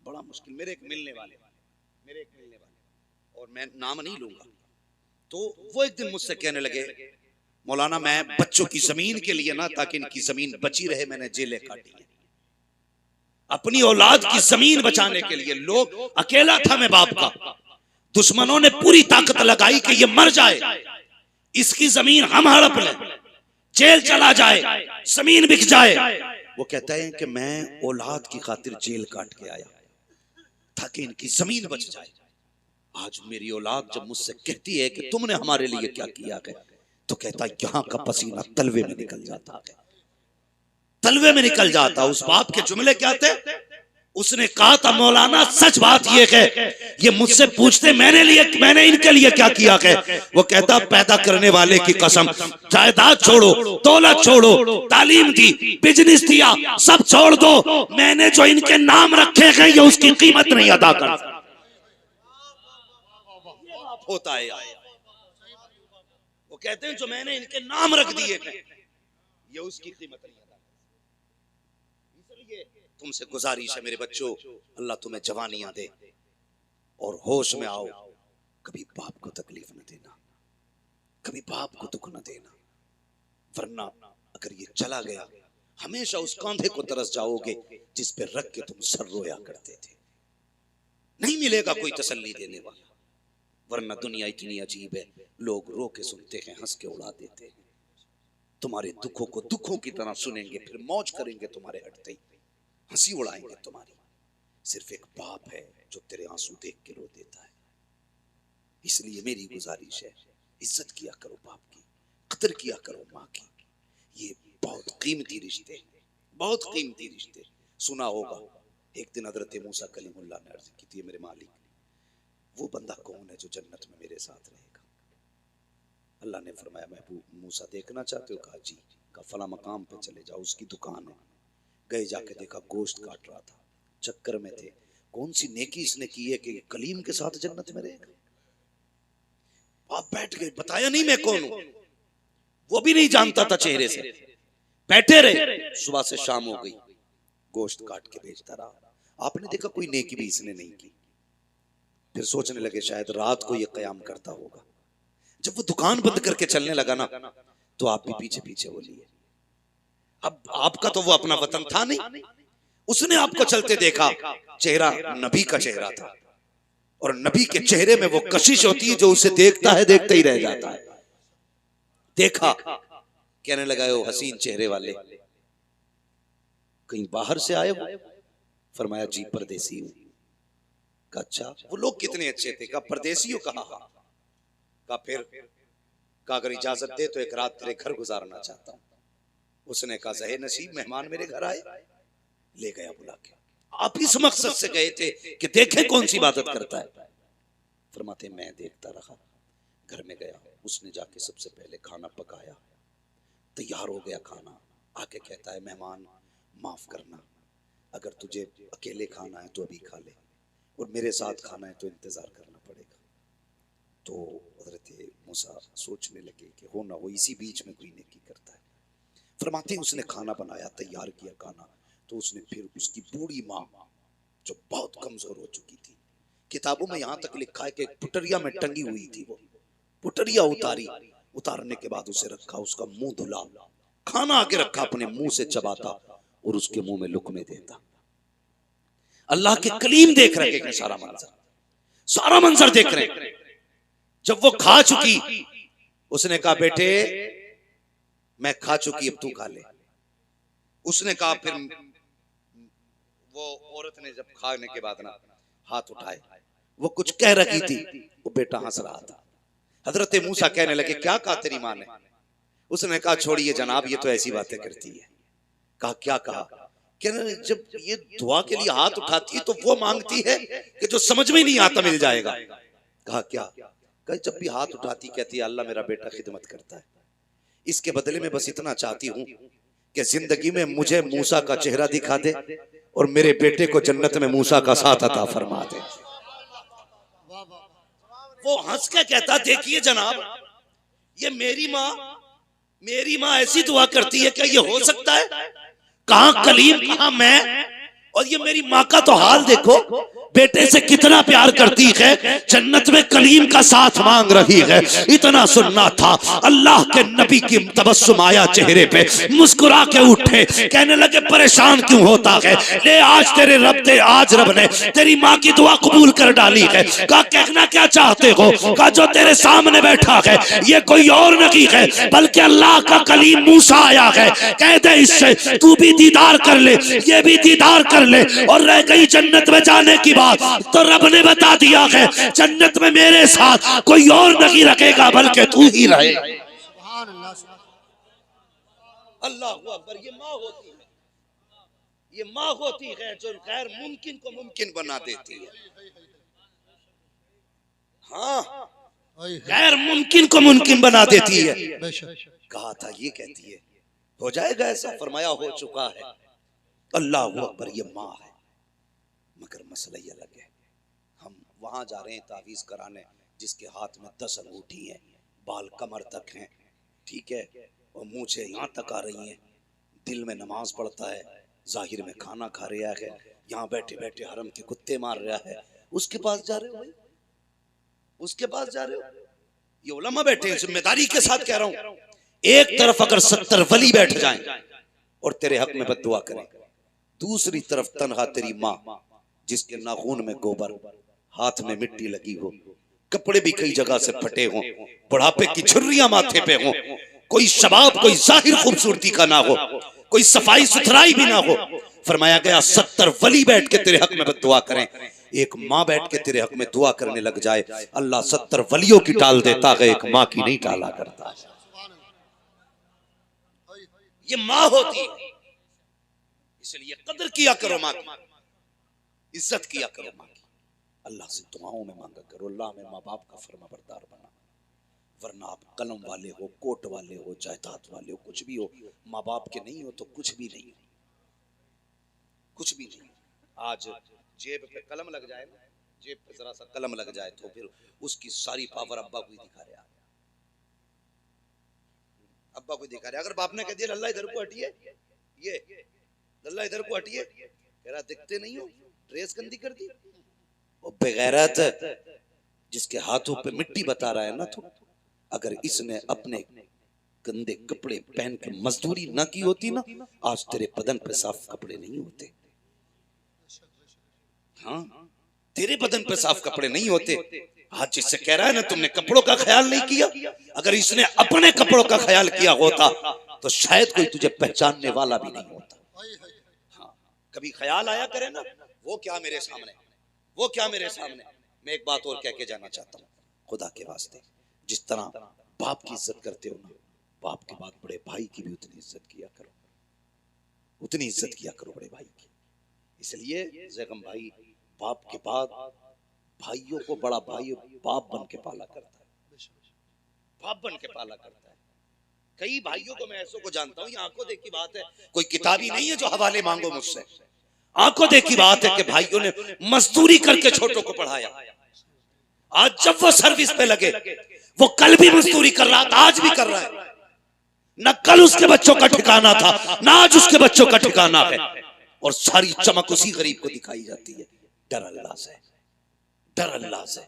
बड़ा मुश्किल। मेरे एक मिलने वाले, और मैं नाम नहीं लूंगा, तो वो एक दिन मुझसे कहने लगे मौलाना मैं बच्चों की जमीन के लिए ना, ताकि इनकी जमीन बची रहे, मैंने जेलें काटी है। अपनी औलाद की जमीन बचाने के लिए। लोग, अकेला था मैं बाप का, दुश्मनों ने पूरी ताकत लगाई कि ये मर जाए, इसकी जमीन हम हड़प लें, जेल चला जाए, जमीन बिक जाए। वो कहता है कि मैं औलाद की खातिर जेल काट के आया ताकि इनकी जमीन बच जाए। आज मेरी औलाद जब मुझसे कहती है कि तुमने हमारे लिए क्या किया है, तो कहता है यहां का पसीना तलवे में निकल जाता है, तलवे में निकल जाता। उस बाप के जुमले क्या थे? उसने कहा था मौलाना सच बात ये है, ये मुझसे पूछते मैंने इनके लिए क्या किया है। वो कहता पैदा करने वाले की कसम, जायदाद छोड़ो, दौलत छोड़ो, तालीम दी, बिजनेस दिया, सब छोड़ दो, मैंने जो इनके नाम रखे हैं ये उसकी कीमत नहीं अदा कर होता है। वो कहते हैं जो मैंने इनके नाम रख दिए हैं ये उसकी कीमत नहीं अदा। इसलिए तुमसे गुजारिश है मेरे बच्चों, अल्लाह तुम्हें जवानियां दे और होश में आओ। कभी बाप को तकलीफ न देना, कभी बाप को दुख न देना, वरना अगर ये चला गया हमेशा उस कांधे को तरस जाओगे जिस पे रख के तुम सर रोया करते थे। नहीं मिलेगा कोई तसल्ली देने वाला, वरना दुनिया इतनी अजीब है, लोग रो के सुनते हैं, हंस के उड़ा देते हैं। तुम्हारे दुखों को दुखों की तरह सुनेंगे, फिर मौज करेंगे तुम्हारे हटते ही, हंसी उड़ाएंगे तुम्हारी। सिर्फ एक बाप है जो तेरे आंसू देख के रो देता है। इसलिए मेरी गुजारिश है, इज्जत किया करो बाप की, कदर किया करो माँ की। ये बहुत कीमती रिश्ते, बहुत कीमती रिश्ते। सुना होगा एक दिन हजरत मूसा कलीमुल्लाह ने अर्ज की थी, मेरे मालिक वो बंदा कौन है जो जन्नत में मेरे साथ रहेगा? अल्लाह ने फरमाया महबूब मूसा देखना चाहते हो? कहा जी। कहा फला मकाम पे चले जाओ, उसकी दुकान है। गए, जाके देखा गोश्त काट रहा था, चक्कर में थे कौन सी नेकी इसने की है कि कलीम के साथ जन्नत में रहेगा। आप बैठ गए, बताया नहीं मैं कौन हूं, वो भी नहीं जानता था चेहरे से। बैठे रहे, सुबह से शाम हो गई, गोश्त काट के बेचता रहा। आपने देखा कोई नेकी भी इसने नहीं की। फिर सोचने लगे शायद रात को ये कयाम करता होगा। जब वो दुकान बंद करके चलने लगा ना, तो आप भी पीछे पीछे हो लिए। अब आपका तो वो अपना वतन था नहीं, उसने आपको चलते देखा, चेहरा नबी का चेहरा था, और नबी के चेहरे में वो कशिश होती है जो उसे देखता है देखते ही रह जाता है। देखा, कहने लगा वो हसीन चेहरे वाले कहीं बाहर से आए हो? फरमाया जी परदेसी हूं। अच्छा, वो लोग कितने अच्छे थे? कहा परदेसी हो? कहा हाँ। फिर कहा अगर इजाजत दे तो एक रात तेरे घर गुजारना चाहता हूं। उसने कहा ज़हे नसीब मेहमान मेरे घर आए, ले गया बुला के। आप इस मकसद से गए थे कि देखें कौन सी इबादत करता है। फरमाते मैं देखता रहा, घर में गया, उसने जाके सबसे पहले खाना पकाया, तैयार हो गया खाना, आके कहता है मेहमान माफ करना, अगर तुझे अकेले खाना है तो अभी खा ले, और मेरे साथ खाना है तो इंतजार करना पड़ेगा। तो हज़रत मूसा सोचने लगे कि हो ना हो इसी बीच में कोई नेकी करता है। फरमाते उसने खाना बनाया, तैयार किया खाना, तो उसने फिर उसकी बूढ़ी माँ जो बहुत कमजोर हो चुकी थी, किताबों में यहाँ तक लिखा है कि पुटरिया में टंगी हुई थी, वो पुटरिया उतारी, उतारने के बाद उसे रखा, उसका मुंह धुला, खाना आके रखा, अपने मुंह से चबाता और उसके मुंह में लुकमे देता। अल्लाह के कलीम देख रहे हैं सारा मंजर देख रहे हैं। जब वो खा चुकी, उसने कहा बेटे मैं खा चुकी, अब तू खा ले। उसने कहा, फिर वो औरत ने जब खाने के बाद ना हाथ उठाए, वो कुछ कह रही थी, वो बेटा हंस रहा था। हजरत मूसा कहने लगे क्या कहा तेरी माँ ने? उसने कहा छोड़िए जनाब, ये तो ऐसी बातें करती है। कहा क्या कहा? कहने जब ये दुआ के लिए हाथ उठाती है तो वो मांगती है कि जो समझ में नहीं आता मिल जाएगा। कहा क्या? कहा जब भी हाथ उठाती कहती है अल्लाह मेरा बेटा खिदमत करता है, इसके बदले में बस इतना चाहती हूँ कि जिंदगी में मुझे मूसा का चेहरा दिखा दे और मेरे बेटे को जन्नत में मूसा का साथ अता फरमा दे। वो हंस के कहता देखिए जनाब, ये मेरी माँ ऐसी दुआ करती है, क्या ये हो सकता है? कहां कलीम कहां मैं, और ये मेरी माँ का तो हाल देखो, बेटे से कितना प्यार करती है, जन्नत में कलीम का साथ मांग रही है। इतना सुनना था, अल्लाह के नबी की तबस्सुम आया चेहरे पे, मुस्कुरा के उठे, कहने लगे परेशान क्यों होता है, ले आज तेरे आज रब ने तेरी माँ की दुआ कबूल कर डाली है। कहा कहना क्या चाहते हो? कहा जो तेरे सामने बैठा है ये कोई और नहीं है बल्कि अल्लाह का कलीम मूसा आया है, कह दे इससे तू भी दीदार कर ले, ये भी दीदार कर ले, और रह गई जन्नत में जाने की बात, तो रब ने बता दिया है जन्नत में मेरे साथ कोई और नहीं रखेगा बल्कि तू ही रहे। अल्लाह अकबर। ये माँ होती है, ये माँ होती है जो गैर मुमकिन को मुमकिन बना देती है। हाँ, गैर मुमकिन को मुमकिन बना देती है। कहा था ये कहती है हो जाएगा ऐसा, फरमाया हो चुका है। अल्लाह अकबर। ये माँ है, मगर मसला ये अलग है। हम वहां जा रहे हैं तावीज कराने, जिसके हाथ में 10 अंगूठी हैं, बाल कमर तक हैं, ठीक है, और मुंह से यहाँ तक आ रही हैं, दिल में नमाज पढ़ता है, जाहिर में खाना खा रहा है, यहाँ बैठे बैठे हरम के कुत्ते मार रहा है, उसके पास जा रहे हो भाई, उसके पास जा रहे हो? ये उलमा बैठे हैं, जिम्मेदारी के साथ कह रहा हूं। एक तरफ अगर 70 वली बैठ जाएं और तेरे हक में बद्दुआ करें, दूसरी तरफ तनहा तेरी माँ जिसके नाखून में गोबर, हाथ में मिट्टी लगी हो, कपड़े भी कई जगह से फटे हों, बुढ़ापे की झुर्रियां माथे पे हों, कोई शबाब कोई जाहिर खूबसूरती का ना हो, कोई सफाई सुथराई भी ना हो, फरमाया गया 70 वली बैठ के तेरे हक में बद्दुआ करें। एक माँ बैठ के तेरे हक में दुआ करने लग जाए, अल्लाह 70 वलियों की टाल देता है, एक माँ की नहीं टाला करता। ये माँ होती है, इसलिए कदर किया करो माँ की, इज्जत किया करो माँ की, अल्लाह से दुआओं में मांगा करो, अल्लाह में माँ बाप का फरमाबरदार बना, वरना आप कलम वाले हो, कोट वाले हो, जायदाद वाले हो, कुछ भी हो, माँ बाप के नहीं हो तो कुछ भी नहीं, कुछ भी नहीं। आज जेब पे कलम लग जाए ना, जेब पे जरा सा कलम लग जाए तो फिर उसकी सारी पावर अब्बा को ही दिखा रहे हैं, अब्बा को दिखा रहे। अगर बाप ने कह दिया लल्ला इधर को हटिए, ये लल्ला इधर को हटिए, कह रहा दिखते नहीं हो, ड्रेस गंदी कर दी। और बेगैरत जिसके हाथों पे मिट्टी बता रहा है ना, तो अगर इसने अपने गंदे कपड़े पहन के मजदूरी ना की होती ना, आज तेरे बदन पे साफ कपड़े नहीं होते। हाँ, तेरे बदन पे साफ कपड़े नहीं होते। आज जिससे कह रहा है ना तुमने कपड़ों का ख्याल नहीं किया, अगर इसने अपने कपड़ों का ख्याल किया होता तो शायद कोई तुझे पहचानने वाला भी नहीं होता। हाँ, कभी ख्याल आया करे ना, वो क्या मेरे सामने, वो क्या मेरे सामने। मैं एक बात और कह के जाना चाहता हूँ, खुदा के वास्ते जिस तरह बाप की इज्जत करते हो ना, बाप के बाद बड़े भाई की भी उतनी इज्जत किया करो, उतनी इज्जत किया करो बड़े भाई की। इसलिए जैगम भाई बाप के बाद भाइयों को बड़ा भाई बाप बन के पाला करता है, बाप बन के पाला करता है। कई भाइयों को मैं ऐसों को जानता हूं, ये आंखों देखी बात है, कोई किताबी नहीं है जो हवाले मांगो मुझसे। आंखों देखी बात है कि भाइयों ने मजदूरी करके छोटों को पढ़ाया। आज जब वो सर्विस पे लगे, वो कल भी मजदूरी कर रहा था, आज भी कर रहा है। न कल उसके बच्चों का ठिकाना था, न आज उसके बच्चों का ठिकाना है। और सारी चमक उसी गरीब को दिखाई जाती है। डर अल्लाह से, डर अल्लाह से।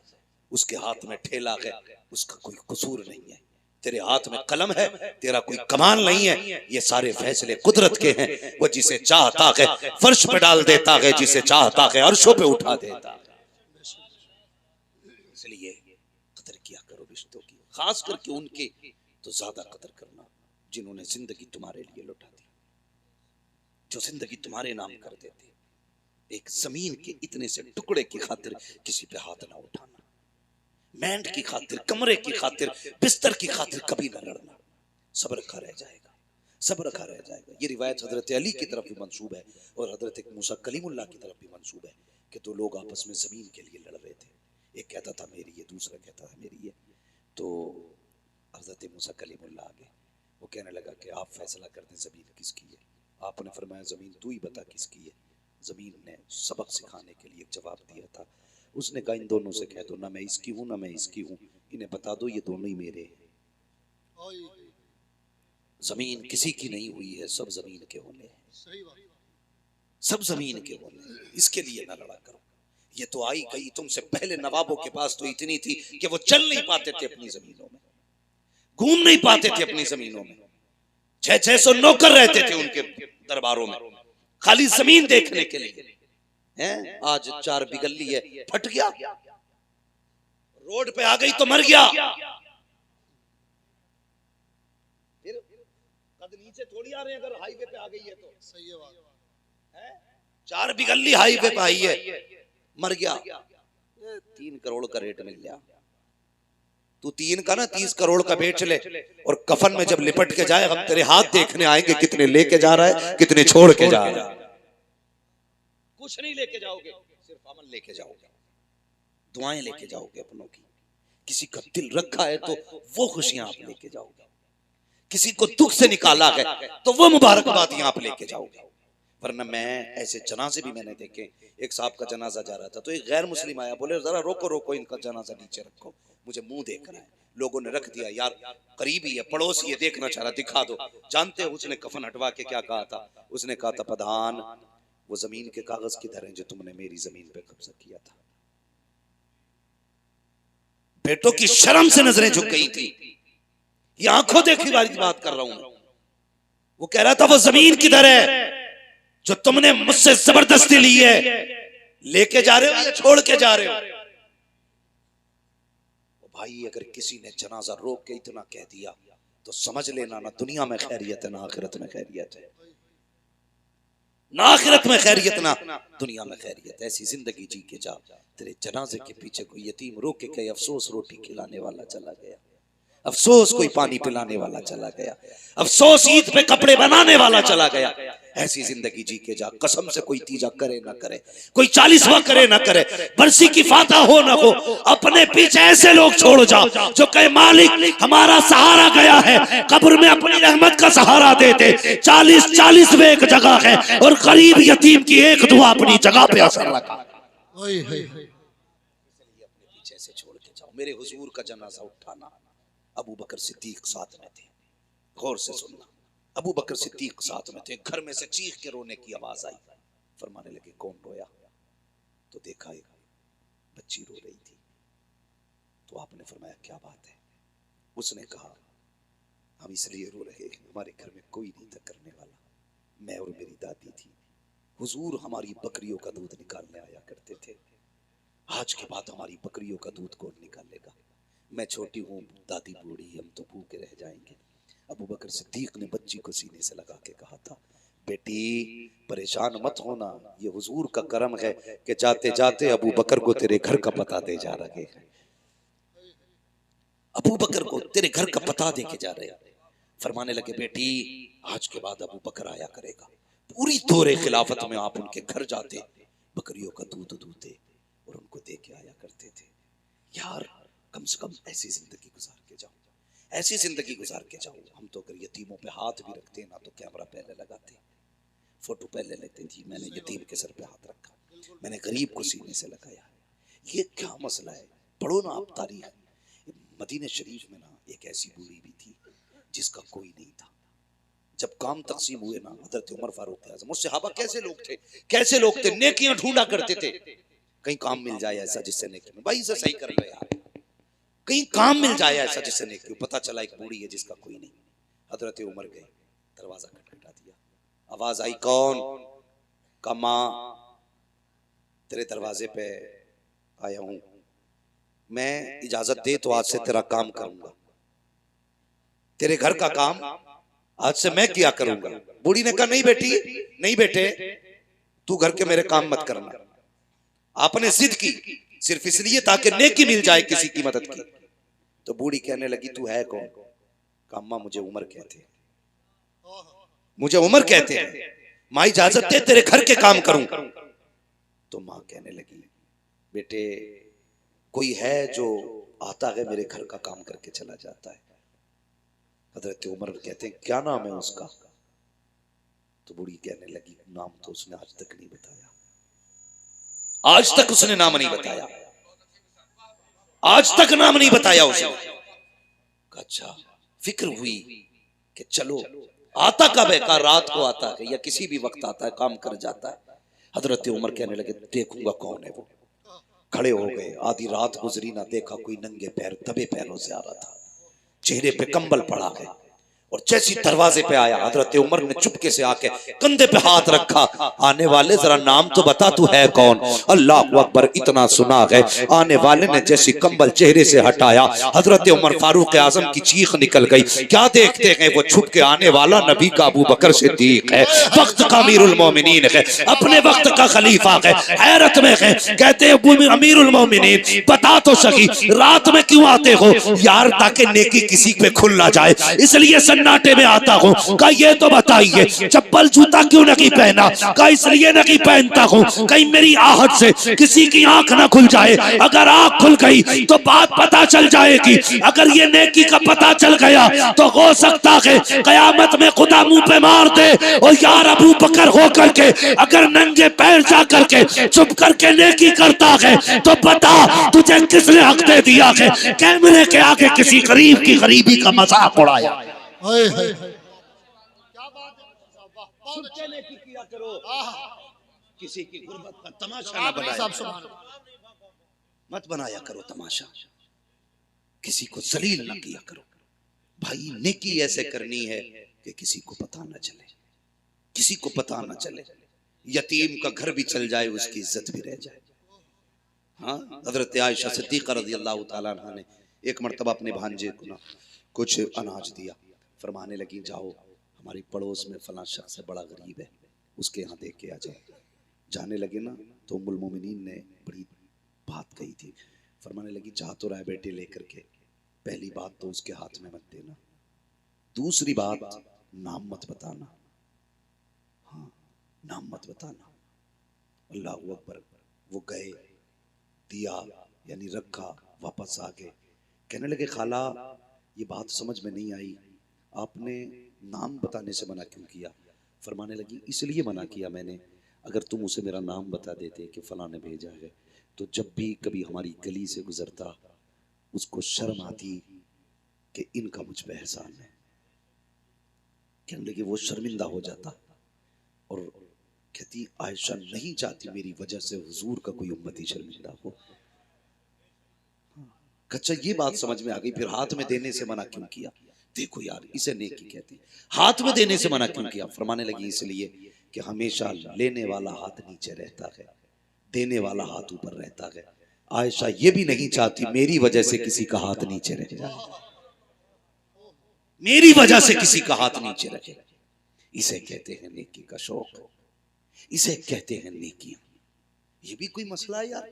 उसके हाथ में ठेला है, उसका कोई कसूर नहीं है। तेरे हाथ में कलम है, तेरा कोई कमाल नहीं है। ये सारे फैसले कुदरत के हैं। वो जिसे चाहता है फर्श पे डाल देता है, जिसे चाहता है अर्शों पे उठा देता है। इसलिए कदर किया करो रिश्तों की, खास करके उनके तो ज्यादा कदर करना जिन्होंने जिंदगी तुम्हारे लिए लौटा दी, जो जिंदगी तुम्हारे नाम कर देते। एक जमीन के इतने से टुकड़े की खातिर किसी पे हाथ ना उठाना, मैंड की खातिर, कमरे की खातिर, बिस्तर की खातिर कभी ना लड़ना। सब्र का रह जाएगा, सब्र का रह जाएगा। ये रिवायत हजरत अली की तरफ भी मंसूब है और हजरत मूसा कलीमुल्लाह की तरफ भी मंसूब है कि दो लोग आपस में जमीन के लिए लड़ रहे थे। एक कहता था मेरी है, दूसरा कहता था मेरी है। तो हजरत मूसा कलीमुल्लाह आगे, वो कहने लगा कि आप फैसला कर दें जमीन किसकी है। आपने फरमाया जमीन तू ही बता किसकी है। जमीन ने सबक सिखाने के लिए जवाब दिया था। उसने कहा इन दोनों से कह दो, ना मैं इसकी हूं ना मैं इसकी हूं, इन्हें बता दो ये दोनों ही मेरे हैं। जमीन किसी की नहीं हुई है, सब जमीन के होने हैं, सब जमीन के होने हैं। इसके लिए ना लड़ा करो। ये तो आई गई, तुमसे पहले नवाबों के पास तो इतनी थी कि वो चल नहीं पाते थे अपनी जमीनों में, घूम नहीं पाते थे अपनी जमीनों में। 600 नौकर रहते थे उनके दरबारों में, खाली जमीन देखने के लिए। हैं? आज 4 बिगल्ली है, फट गया, रोड पे आ गई तो मर गया। फिर कद नीचे थोड़ी आ रहे हैं, अगर हाईवे पे आ गई है तो। सही है बात। 4 बिगल्ली हाईवे पे आई है, मर गया, 3 करोड़ का रेट मिल गया। तू 3 का ना 30 करोड़ का बेच ले, और कफन में जब लिपट के जाए हम तेरे हाथ देखने आएंगे, कितने लेके जा रहा है, कितने छोड़ के जा रहा है। कुछ नहीं लेके जाओगे, सिर्फ अमल लेके जाओगे, दुआएं लेके जाओगे अपनों की। किसी का दिल रखा है तो वो खुशियां आप लेके जाओगे, किसी को दुख से निकाला है तो वो मुबारकबादियां आप लेके जाओगे। वरना मैं ऐसे जनाजे भी मैंने देखे। एक साहब का जनाजा जा रहा था तो एक गैर मुस्लिम आया, बोले जरा रोको रोको, इनका जनाजा नीचे रखो, मुझे मुंह देखना है। लोगों ने रख दिया, यार करीबी है, पड़ोसी है, देखना चाह रहा, दिखा दो। जानते हो उसने कफन हटवा के क्या कहा था? उसने कहा था प्रधान वो जमीन के कागज किधर हैं जो तुमने मेरी जमीन पे कब्जा किया था। बेटों की शर्म से नजरें झुक गई थी। ये आंखों देखी वाली बात कर रहा हूं। वो कह रहा था वो जमीन किधर है जो तुमने मुझसे जबरदस्ती ली है, लेके जा रहे हो या छोड़ के जा रहे हो? भाई अगर किसी ने जनाजा रोक के इतना कह दिया तो समझ लेना ना दुनिया में खैरियत है ना आखिरत में खैरियत है, ना आखिरत में खैरियत ना दुनिया में खैरियत। ऐसी जिंदगी जी के जा, तेरे जनाजे के पीछे कोई यतीम रोक के कहे अफसोस रोटी खिलाने वाला चला गया, अफसोस कोई पानी पिलाने वाला चला गया, अफसोस ईद पे कपड़े बनाने वाला चला गया। ऐसी जिंदगी जी के जा। कसम से कोई तीजा करे ना करे, कोई 40वां करे ना करे, बरसी की फाता हो ना हो, अपने पीछे ऐसे लोग छोड़ जाओ जो कहे मालिक हमारा सहारा गया है, कब्र में अपनी रहमत का सहारा देते। 40 में एक जगह है और गरीब यतीम की एक दुआ अपनी जगह पे असर लगा। अपने पीछे से छोड़ के जाओ। मेरे हुजूर का जनाजा उठाना, अबू बकर सिद्दीक साथ में थे। गौर से सुनना, अबू बकर सिद्दीक साथ में थे। घर में से चीख के रोने की आवाज आई। फरमाने लगे कौन रोया? तो देखा एक बच्ची रो रही थी। तो आपने फरमाया क्या बात है? उसने कहा हम इसलिए रो रहे हैं, हमारे घर में कोई नहीं था करने वाला, मैं और मेरी दादी थी। हुजूर हमारी बकरियों का दूध निकालने आया करते थे, आज के बाद हमारी बकरियों का दूध कौन निकालेगा? मैं छोटी हूँ, दादी बूढ़ी, हम तो भूखे रह जाएंगे। अबू बकर सिद्दीक ने बच्ची को सीने से लगा के कहा था बेटी परेशान मत होना, ये हुजूर का करम है कि जाते जाते अबू बकर को तेरे घर का पता दे जा रहे हैं। अबू बकर को तेरे घर का पता दे के जा रहे हैं। फरमाने लगे बेटी आज के बाद अबू बकर आया करेगा। पूरी दौरे खिलाफत में आप उनके घर जाते, बकरियों का दूध दूते और उनको दे के आया करते थे। यार कम से कम ऐसी जिंदगी गुजार के जाओ, ऐसी जिंदगी गुजार के जाओ। हम तो अगर यतीमों पे हाथ भी रखते ना तो कैमरा पहले लगाते, फोटो पहले लेते थी। मैंने यतीम के सर पे हाथ रखा, मैंने गरीब को सीने से लगाया। ये क्या मसला है? पढ़ो ना आप तारीख। मदीने शरीफ में ना एक ऐसी बूढ़ी भी थी जिसका कोई नहीं था। जब काम तकसीम हुए ना, हजरत उमर फारूक आज़म और सहाबा कैसे लोग थे, कैसे लोग थे, नेकियां ढूंढा करते थे। कहीं काम मिल जाए ऐसा जिससे नेकी में, भाई इसे सही कर लो यार, कहीं काम मिल जाए ऐसा जिससे नेकी। पता चला एक बूढ़ी है जिसका कोई नहीं। हजरत उमर गए, दरवाजा खटखटा दिया, आवाज आई कौन? का मां तेरे दरवाजे पे आया हूं, मैं इजाजत दे तो आज से तेरा काम करूंगा, तेरे घर का काम आज से मैं किया करूंगा। बूढ़ी ने कहा नहीं बेटी, नहीं बेटे, तू घर के मेरे काम मत करना। आपने जिद की सिर्फ इसलिए ताकि नेकी मिल जाए किसी की मदद की। तो बूढ़ी कहने लगी तू है कौन? अम्मा मुझे उमर कहते हैं, मुझे उमर कहते हैं, माँ इजाजत दे तेरे घर के काम करूं। तो माँ कहने लगी बेटे कोई है जो आता है मेरे घर का काम करके चला जाता है? हजरत उमर कहते हैं क्या नाम है उसका? तो बूढ़ी कहने लगी नाम तो उसने आज तक नहीं बताया, आज तक उसने नाम नहीं बताया, आज तक नाम नहीं बताया उसने। अच्छा फिक्र हुई कि चलो आता कब है? का रात को आता है या किसी भी वक्त आता है, काम कर जाता है। हजरत उमर कहने लगे देखूंगा कौन है वो। खड़े हो गए, आधी रात गुजरी ना, देखा कोई नंगे पैर दबे पैरों से आ रहा था, चेहरे पे कंबल पड़ा है। और जैसी दरवाजे पे आया हजरत उमर ने चुपके से आके कंधे पे हाथ रखा, आने वाले जरा नाम तो बता तू है कौन? अल्लाह अकबर, इतना सुना है। आने वाले ने जैसी कंबल चेहरे से हटाया, हजरत उमर फारूक आजम की चीख निकल गई। क्या देखते हैं वो छुप के आने वाला नबी का अबू बकर सिद्दीक है, वक्त का अमीरुल मोमिनीन है, अपने वक्त का खलीफा है। हैरत में है, कहते हैं अमीरुल मोमिनीन बता तो सही रात में क्यों आते हो? यार ताकि नेकी किसी पे खुल ना जाए इसलिए सन्नाटे में आता हूँ। कहा ये तो बताइए चप्पल जूता क्यों नहीं पहना? कहा इसलिए नहीं पहनता हूँ कहीं मेरी आहट से किसी की आंख ना खुल जाए, अगर आंख खुल गई तो बात पता चल जाएगी, अगर ये नेकी का पता चल गया तो हो सकता है कयामत में खुदा मुंह पे मार दे। और यार अबू बकर हो करके अगर नंगे पैर जा करके चुप करके नेकी करता है तो बता तुझे किसने हक दे दिया है कैमरे के आगे किसी गरीब की गरीबी का मजाक उड़ाया? क्या बात है, नेकी किया करो, किसी की गुर्बत का तमाशा न बनाया, मत बनाया करो तमाशा, किसी को जलील न किया करो। भाई नेकी ऐसे करनी है कि किसी को पता न चले, किसी को पता न चले, यतीम का घर भी चल जाए उसकी इज्जत भी रह जाए। हाँ, हजरत आयशा सिद्दीक़ा रज़ियल्लाहु ताला अन्हा ने एक मर्तबा अपने भांजे को ना कुछ अनाज दिया, फरमाने लगी जाओ हमारी पड़ोस में फलां शख्स है बड़ा गरीब है, उसके यहाँ देख के आ जाओ। जाने लगे ना तो उम्मुल मोमिनीन ने बड़ी बात कही थी, फरमाने लगी जा तो रहा है बेटे लेकर के, पहली बात तो उसके हाथ में मत देना, दूसरी बात नाम मत बताना, हाँ नाम मत बताना। अल्लाह अकबर। वो गए, दिया यानी रखा, वापस आ गए, कहने लगे खाला ये बात समझ में नहीं आई, आपने नाम बताने से मना क्यों किया? फरमाने लगी इसलिए मना किया मैंने, अगर तुम उसे मेरा नाम बता देते कि फलां ने भेजा है तो जब भी कभी हमारी गली से गुजरता उसको शर्म आती कि इनका मुझ पे एहसान है। कहने लगे वो शर्मिंदा हो जाता और कहती आयशा नहीं चाहती मेरी वजह से हुजूर का कोई उम्मती शर्मिंदा हो। अच्छा ये बात समझ में आ गई, फिर हाथ में देने से मना क्यों किया? देखो यार इसे नेकी कहती, हाथ में देने से मना क्यों किया? फरमाने लगी इसलिए कि हमेशा लेने वाला हाथ नीचे रहता है, देने वाला हाथ ऊपर रहता है। आयशा ये भी नहीं चाहती मेरी वजह से किसी का हाथ नीचे रह जाए, मेरी वजह से किसी का हाथ नीचे रहे। इसे कहते हैं नेकी का शौक, इसे कहते हैं नेकियां। ये भी कोई मसला है यार?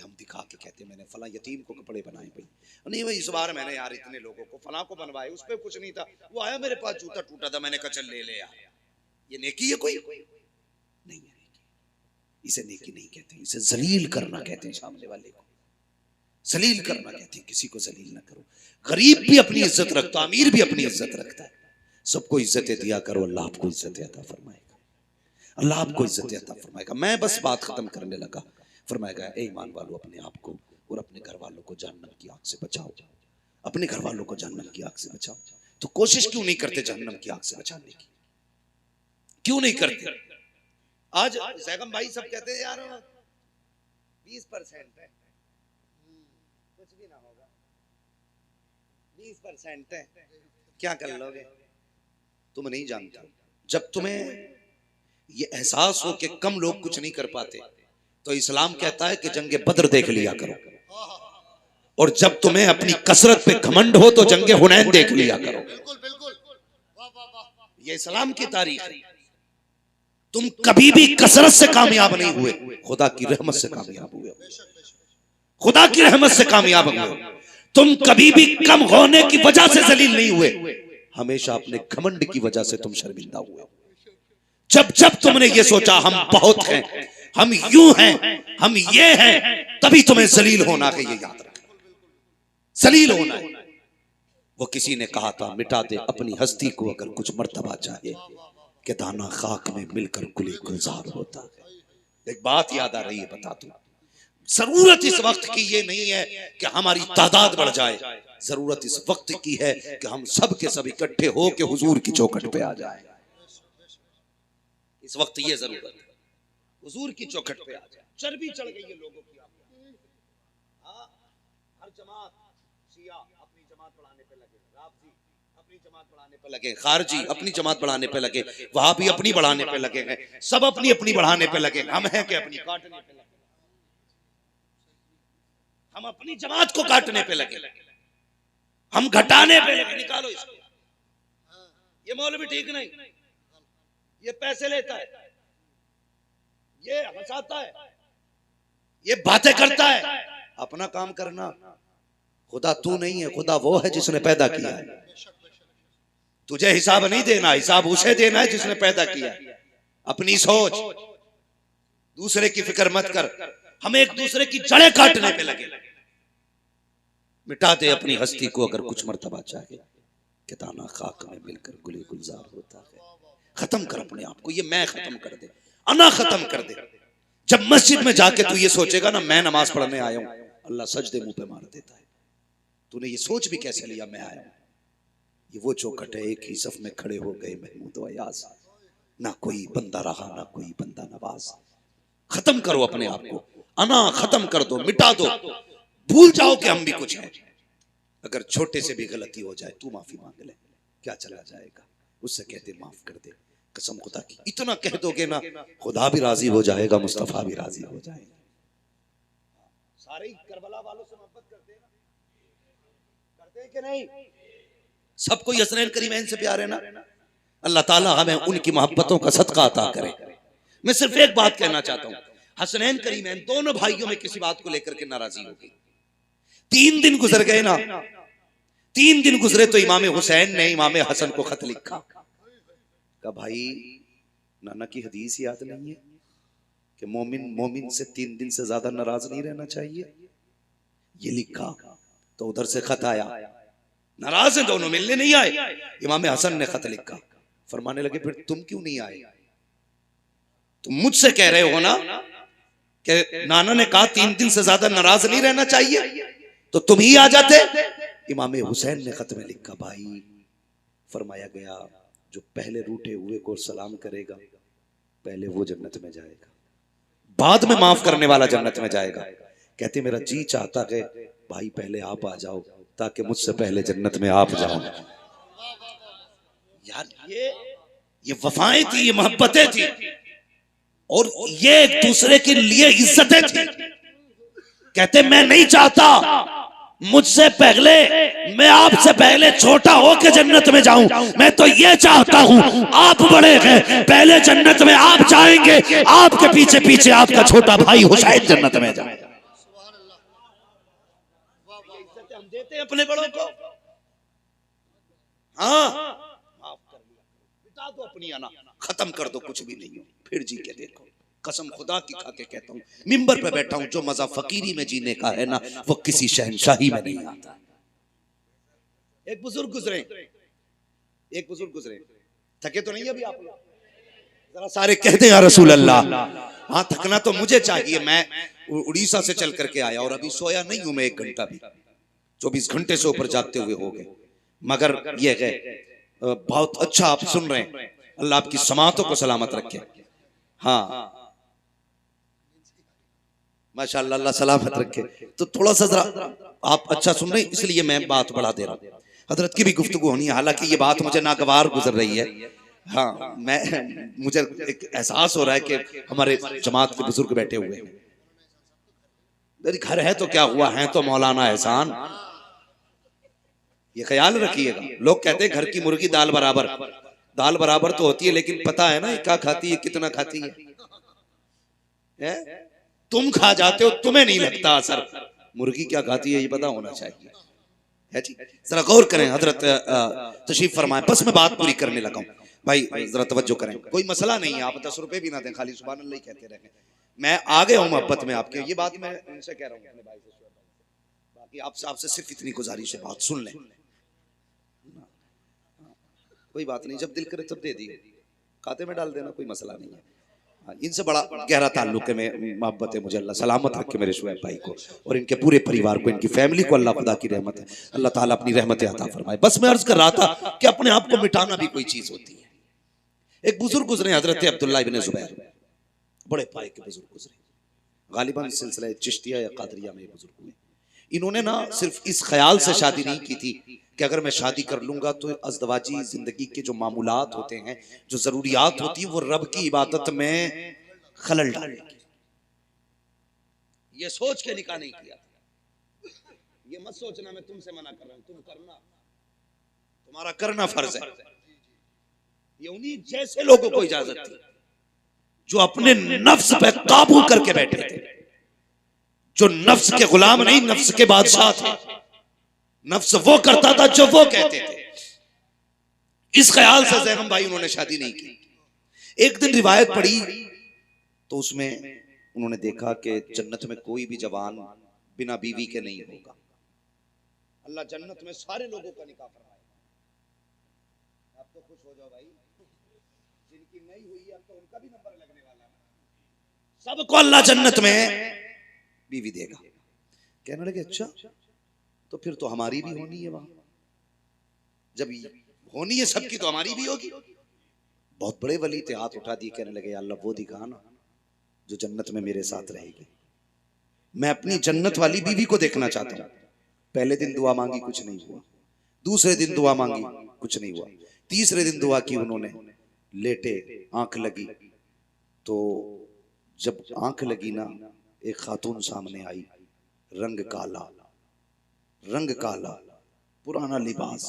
कि हम दिखा के कहते मैंने फला यतीम को कपड़े बनाए भाई, नहीं भाई इस बार मैंने यार इतने लोगों को फला को बनवाए, उस पर कुछ नहीं था, वो आया मेरे पास जूता टूटा था, मैंने कहा चल ले ले यार। ये नेकी है कोई? नहीं है नेकी, इसे नेकी नहीं कहते, इसे जलील करना कहते हैं। सामने वाले को जलील करना कहते हैं, किसी को जलील ना करो। गरीब भी अपनी इज्जत रखता, अमीर भी अपनी इज्जत रखता है। सबको इज्जत दिया करो, अल्लाह आपको इज्जत अता फरमाएगा, अल्लाह आपको इज्जत अता फरमाएगा। मैं बस बात खत्म करने लगा। फरमाएगा ए ईमान वालों, अपने आप को और अपने घर वालों को जहन्नम की आग से बचाओ, अपने घर वालों को जहन्नम की आग से बचाओ। तो कोशिश क्यों नहीं करते जहन्नम की आग से बचाने की? क्यों नहीं करते? आज जैगम भाई सब कहते हैं यार 20% है, कुछ भी ना होगा, 20% है, क्या कर लोगे? तुम नहीं जानते। जब तुम्हें ये एहसास हो कि कम लोग कुछ नहीं कर पाते, तो इस्लाम कहता है कि जंगे बद्र देख लिया करो, और जब तुम्हें अपनी कसरत पे घमंड हो तो जंगे हुनैन देख लिया करो। बिल्कुल बिल्कुल, ये इस्लाम की तारीख है। तुम कभी भी कसरत से कामयाब नहीं हुए, खुदा की रहमत से कामयाब हुए, खुदा की रहमत से कामयाब हुए। तुम कभी भी कम होने की वजह से जलील नहीं हुए, हमेशा अपने घमंड की वजह से तुम शर्मिंदा हुए। जब जब तुमने ये सोचा हम बहुत हैं, हम यूं हैं, हम ये हैं, तभी तुम्हें जलील होना है। ये याद रखना, जलील होना है। वो किसी ने कहा था मिटा दे अपनी हस्ती को अगर कुछ मर्तबा चाहे, कि दाना खाक में मिलकर गुले गुलजार होता है। एक बात याद आ रही है, बता दूं, जरूरत इस वक्त की ये नहीं है कि हमारी तादाद बढ़ जाए, जरूरत इस वक्त की है कि हम सब के सब इकट्ठे हो के हुजूर की चौखट पे आ जाए। इस वक्त ये जरूरत है, हुजूर की चौखट पे आ जाए। चर्बी चढ़ गई है लोगों की। हर जमात, शिया अपनी जमात बढ़ाने पे लगे, राफजी अपनी जमात बढ़ाने पे लगे, खारजी अपनी जमात बढ़ाने पे लगे, वहाबी अपनी बढ़ाने पे लगे हैं, सब अपनी अपनी बढ़ाने पे लगे। हम हैं कि अपनी काटने पे लगे, हम अपनी जमात को काटने पे लगे, हम घटाने पे लगे। निकालो इसको, ये मौलवी ठीक नहीं, ये पैसे लेता है, ये हंसाता है, ये बातें करता है। अपना काम करना। खुदा तू नहीं है, खुदा वो है जिसने पैदा किया है। तुझे हिसाब नहीं देना, हिसाब उसे देना है जिसने पैदा किया है। अपनी सोच, दूसरे की फिक्र मत कर। हम एक दूसरे की जड़ें काटने पे लगे। मिटा दे अपनी हस्ती को अगर कुछ मर्तबा चाहे, कि दाना खाक में मिलकर गुले गुलजार होता है। खत्म कर अपने आप को, ये मैं खत्म कर दे, अना खत्म कर दे। जब मस्जिद में जाके तू ये सोचेगा ना मैं नमाज पढ़ने आया हूं, अल्लाह सजदे मुंह पे मार देता है। तूने ये सोच भी कैसे लिया मैं आया हूं? ये वो चौखट है, एक ही सफ में खड़े हो गए महमूद व अयाज, ना कोई बंदा रहा ना कोई बंदा नवाज। खत्म करो अपने आप को, अना खत्म कर दो, मिटा दो, भूल जाओ कि हम भी कुछ हैं। अगर छोटे से भी गलती हो जाए तू माफी मांग ले, क्या चला जाएगा? उससे कहते माफ कर दे, कसम खुदा की। इतना कह दोगे ना, खुदा भी राजी हो जाएगा, मुस्तफा भी राजी हो जाएगा। सारे करबला वालों से मोहब्बत करते हैं, करते हैं कि नहीं? सबको हसनैन करीमैन से प्यार है ना। अल्लाह ताला हमें उनकी मोहब्बतों का सदका अता करे। मैं सिर्फ एक बात कहना चाहता हूं, हसनैन करीमैन दोनों भाइयों में किसी बात को लेकर के नाराजगी हो गई। 3 दिन गुजर गए ना, 3 दिन गुजरे तो इमाम हुसैन ने इमाम हसन को खत लिखा। कहा भाई नाना की हदीस याद नहीं है कि मोमिन से 3 दिन से ज्यादा नाराज नहीं रहना चाहिए? ये लिखा तो उधर से खत आया, नाराज है दोनों, मिलने नहीं आए। इमाम हसन ने खत लिखा, फरमाने लगे फिर तुम क्यों नहीं आए? तुम मुझसे कह रहे हो ना कि नाना ने कहा 3 दिन से ज्यादा नाराज नहीं रहना चाहिए, तो तुम ही आ जाते। इमाम हुसैन ने खत में लिखा, भाई फरमाया गया जो पहले रूठे हुए को सलाम करेगा पहले वो जन्नत में जाएगा, बाद में माफ करने वाला जन्नत में जाएगा। कहते मेरा जी चाहता है भाई पहले आप आ जाओ ताकि मुझसे पहले जन्नत में आप जाओ। यार ये वफाएं थी, ये मोहब्बतें थी, और ये एक दूसरे के लिए इज्जतें थी। कहते मैं नहीं चाहता मुझसे पहले, मैं आपसे पहले छोटा होकर जन्नत में जाऊं, मैं तो ये चाहता हूं आप बड़े हैं, पहले जन्नत में आप जाएंगे, आपके पीछे पीछे आपका छोटा भाई हुसैन जन्नत में जाएगा। हैं अपने बड़ों को। हाँ, माफ कर दिया, बिता दो अपनी अना, खत्म कर दो, कुछ भी नहीं हो, फिर जी के देखो। कसम खुदा की खा के कहता हूँ, मिंबर पे बैठा हूँ, जो मजा फकीरी में जीने का है ना, वो किसी शहनशाही में नहीं आता। एक बुजुर्ग गुजरे, थके तो नहीं अभी आप लोग? जरा सारे कहते हैं या रसूल अल्लाह। हाँ, थकना तो मुझे चाहिए, मैं उड़ीसा से चल करके आया और अभी सोया नहीं हूं मैं 1 घंटा भी, 24 घंटे से ऊपर जागते हुए हो गए। मगर ये है बहुत अच्छा आप सुन रहे हैं, अल्लाह आपकी समातों को सलामत रखे। हाँ माशाअल्लाह, अल्लाह सलामत रखे। तो थोड़ा सा जरा आप अच्छा सुन रहे हैं, इसलिए मैं बात बढ़ा दे रहा हूँ। हजरत की भी गुफ्तगू होनी है, हालांकि ये बात मुझे नागवार गुजर रही है। हाँ, मुझे एक एहसास हो रहा है कि हमारे जमात के बुजुर्ग बैठे हुए हैं। मेरी घर है तो क्या हुआ, है तो मौलाना एहसान, ये ख्याल रखिएगा। लोग कहते हैं घर की मुर्गी दाल बराबर, दाल बराबर तो होती है, लेकिन पता है ना क्या खाती है, कितना खाती है? तुम खा जाते हो, तुम्हें नहीं लगता असर, मुर्गी क्या खाती है ये पता होना चाहिए, है जी। जरा गौर करें, हजरत तशरीफ फरमाएं, बस मैं बात पूरी करने लगा हूं भाई, जरा तवज्जो करें। कोई मसला नहीं है, आप 10 रुपए भी ना दें, खाली सुभान अल्लाह ही कहते रहें। मैं आ गया हूं मोहब्बत में आपके, ये बात मैं उनसे कह रहा हूं अपने भाई से, बाकी आपसे सिर्फ इतनी गुजारिश है, बात सुन लें, कोई बात नहीं, जब दिल करे तब दे दिए, खाते में डाल देना, कोई मसला नहीं है। इनसे बड़ा गहरा ताल्लुक है, मोहब्बत है मुझे। अल्लाह सलामत रखे मेरे शुएब भाई को और इनके पूरे परिवार को, इनकी फैमिली को। अल्लाह खुदा की रहमत है, अल्लाह ताला अपनी रहमत अता फरमाए। बस मैं अर्ज कर रहा था कि अपने आप को मिटाना भी कोई चीज होती है। एक बुजुर्ग गुजरे, हजरत अब्दुल्लाह इब्न जुबैर, बड़े पाए के बुजुर्ग गुजरे, गालिबन सिलसिला चिश्तिया या कादरिया में बुजुर्ग हुए। इन्होंने ना सिर्फ इस ख्याल से शादी नहीं की थी कि अगर मैं शादी कर लूंगा तो अज़दवाजी जिंदगी के जो मामूलात होते हैं, जो जरूरियात होती है, वो रब की इबादत में खलल डालेंगे। ये सोच के निकाह नहीं किया। ये मत सोचना मैं तुमसे मना कर रहा हूं, तुम करना, तुम्हारा करना फर्ज है। ये उन्हीं जैसे लोगों को इजाजत थी जो अपने नफ्स पे काबू करके बैठे थे, जो नफ्स के गुलाम नहीं, नफ्स के बादशाह थे। नफ्स वो करता था जो वो कहते थे। इस ख्याल से ज़ैनब भाई उन्होंने शादी नहीं की। एक दिन रिवायत पढ़ी तो उसमें उन्होंने देखा कि जन्नत में कोई भी जवान बिना बीवी के नहीं होगा। अल्लाह जन्नत में सारे लोगों का निकाह फरमाए। आप तो खुश हो जाओ भाई, जिनकी नहीं हुई है अब तो उनका भी नंबर लगने वाला है। सबको अल्लाह जन्नत में बीवी देगा। कहने लगे अच्छा, तो फिर तो हमारी भी होनी है वहां, जब होनी है सबकी तो हमारी भी होगी। बहुत बड़े वली थे, हाथ उठा दिए, कहने लगे अल्लाह वो दिखा ना जो जन्नत में मेरे साथ रहेगी। मैं अपनी जन्नत वाली बीवी को देखना चाहता हूं। पहले दिन दुआ मांगी, कुछ नहीं हुआ। दूसरे दिन दुआ मांगी, कुछ नहीं हुआ। तीसरे दिन दुआ की उन्होंने, लेटे, आंख लगी, तो जब आंख लगी ना, एक खातून सामने आई, रंग काला, पुराना लिबास,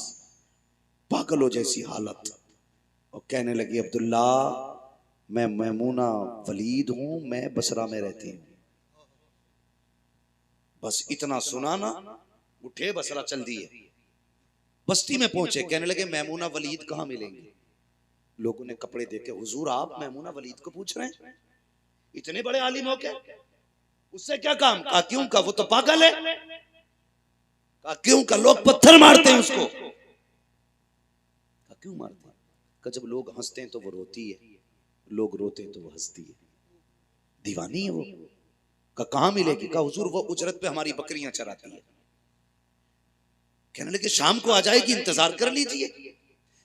पागलों जैसी हालत, और कहने लगी अब्दुल्ला मैं मैमूना वलीद हूं, मैं बसरा में रहती हूं। बस इतना सुना ना, उठे बसरा चल दिए, बस्ती में पहुंचे। कहने लगे मैमूना वलीद कहां मिलेंगे? लोगों ने कपड़े देखे, हुजूर आप मैमूना वलीद को पूछ रहे हैं? इतने बड़े आलिम हो क्या? उससे क्या काम? कहा क्यों? का वो तो पागल है। कहा क्यों? का लोग पत्थर मारते हैं उसको। कहा क्यों मारते हैं? का जब लोग हंसते हैं तो वो रोती है, लोग रोते हैं तो वो हंसती है, दीवानी है वो। का कहां मिलेगी? का हुजूर वो उजरत पे हमारी बकरियां चराती है। कहने लगे शाम को आ जाएगी, इंतजार कर लीजिए,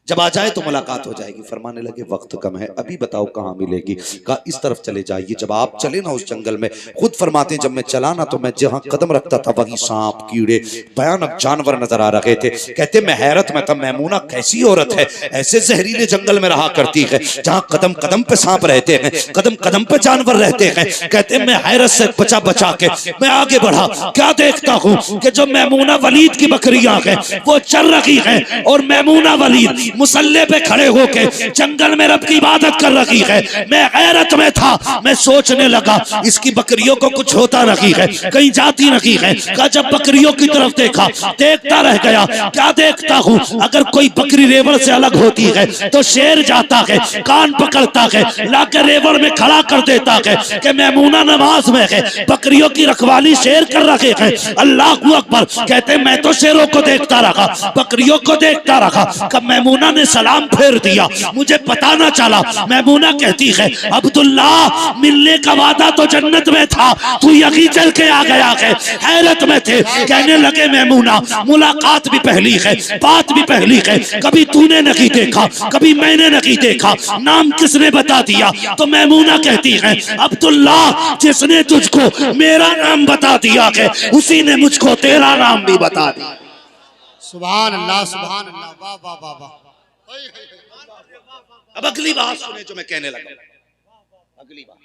जब आ जाए तो मुलाकात हो जाएगी। फरमाने लगे वक्त कम है, अभी बताओ कहाँ मिलेगी? कहा इस तरफ चले जाइए। जब आप चले ना उस जंगल में, खुद फरमाते हैं जब मैं चला ना तो मैं जहाँ कदम रखता था वही सांप, कीड़े, भयानक जानवर नजर आ रहे थे। कहते मैं हैरत में था, मैमूना कैसी औरत है, ऐसे जहरीले जंगल में रहा करती है जहाँ कदम कदम पे सांप रहते हैं, कदम कदम पे जानवर रहते हैं। कहते मैं हैरत से बचा बचा के मैं आगे बढ़ा, क्या देखता हूँ कि जो मैमूना वलीद की बकरियां हैं वो चल रही हैं और मैमूना वलीद मुसल्ले पे खड़े होके जंगल में रब की इबादत कर रही है। मैं गैरत में था, मैं सोचने लगा इसकी बकरियों को कुछ होता नहीं है, कहीं जाती नहीं है। का जब बकरियों की तरफ देखा, देखता रह गया। क्या देखता हूँ, अगर कोई बकरी रेवड़ से अलग होती है तो शेर जाता है, कान पकड़ता है, लाकर रेवड़ में खड़ा कर देता है कि मैमूना नमाज में है, बकरियों की रखवाली शेर कर रखे हैं। अल्लाह अकबर। कहते मैं तो शेरों को देखता रहा, बकरियों को देखता रहा। कब मैमूना ने सलाम फेर दिया, मुझे पता ना चला। मैमूना कहती है अब्दुल्ला, मिलने का वादा तो जन्नत में था, तू यहीं चल के आ गया है। हैरत में थे, कहने लगे मैमूना मुलाकात भी पहली है, बात भी पहली है, कभी तूने नहीं देखा, कभी मैंने नहीं देखा, नाम किसने बता दिया? तो मैमूना कहती है अब्दुल्ला, जिसने तुझको मेरा नाम बता दिया है उसी ने मुझको तेरा नाम भी बता दिया। सुभान अल्लाह, सुभान अल्लाह, वाह वाह वाह वाह। अब अगली बात सुने जो मैं कहने लगा, अगली बात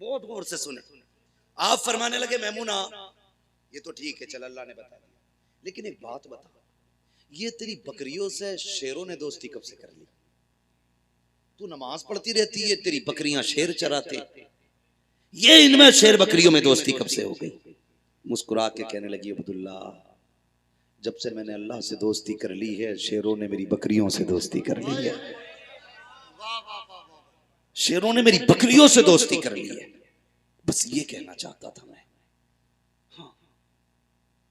बहुत गौर से सुने। आप फरमाने लगे मैमूना ये तो ठीक है, चल अल्लाह ने बता दिया, लेकिन एक बात बता, ये तेरी बकरियों से शेरों ने दोस्ती कब से कर ली? तू नमाज पढ़ती रहती है, तेरी बकरियां शेर चराते, ये इनमें शेर बकरियों में दोस्ती कब से हो गई? मुस्कुरा के कहने लगी अब्दुल्ला, जब से मैंने अल्लाह से दोस्ती कर ली है, शेरों ने मेरी बकरियों से दोस्ती कर ली है। शेरों ने मेरी बकरियों से दोस्ती कर ली है। बस ये कहना चाहता था मैं, हाँ,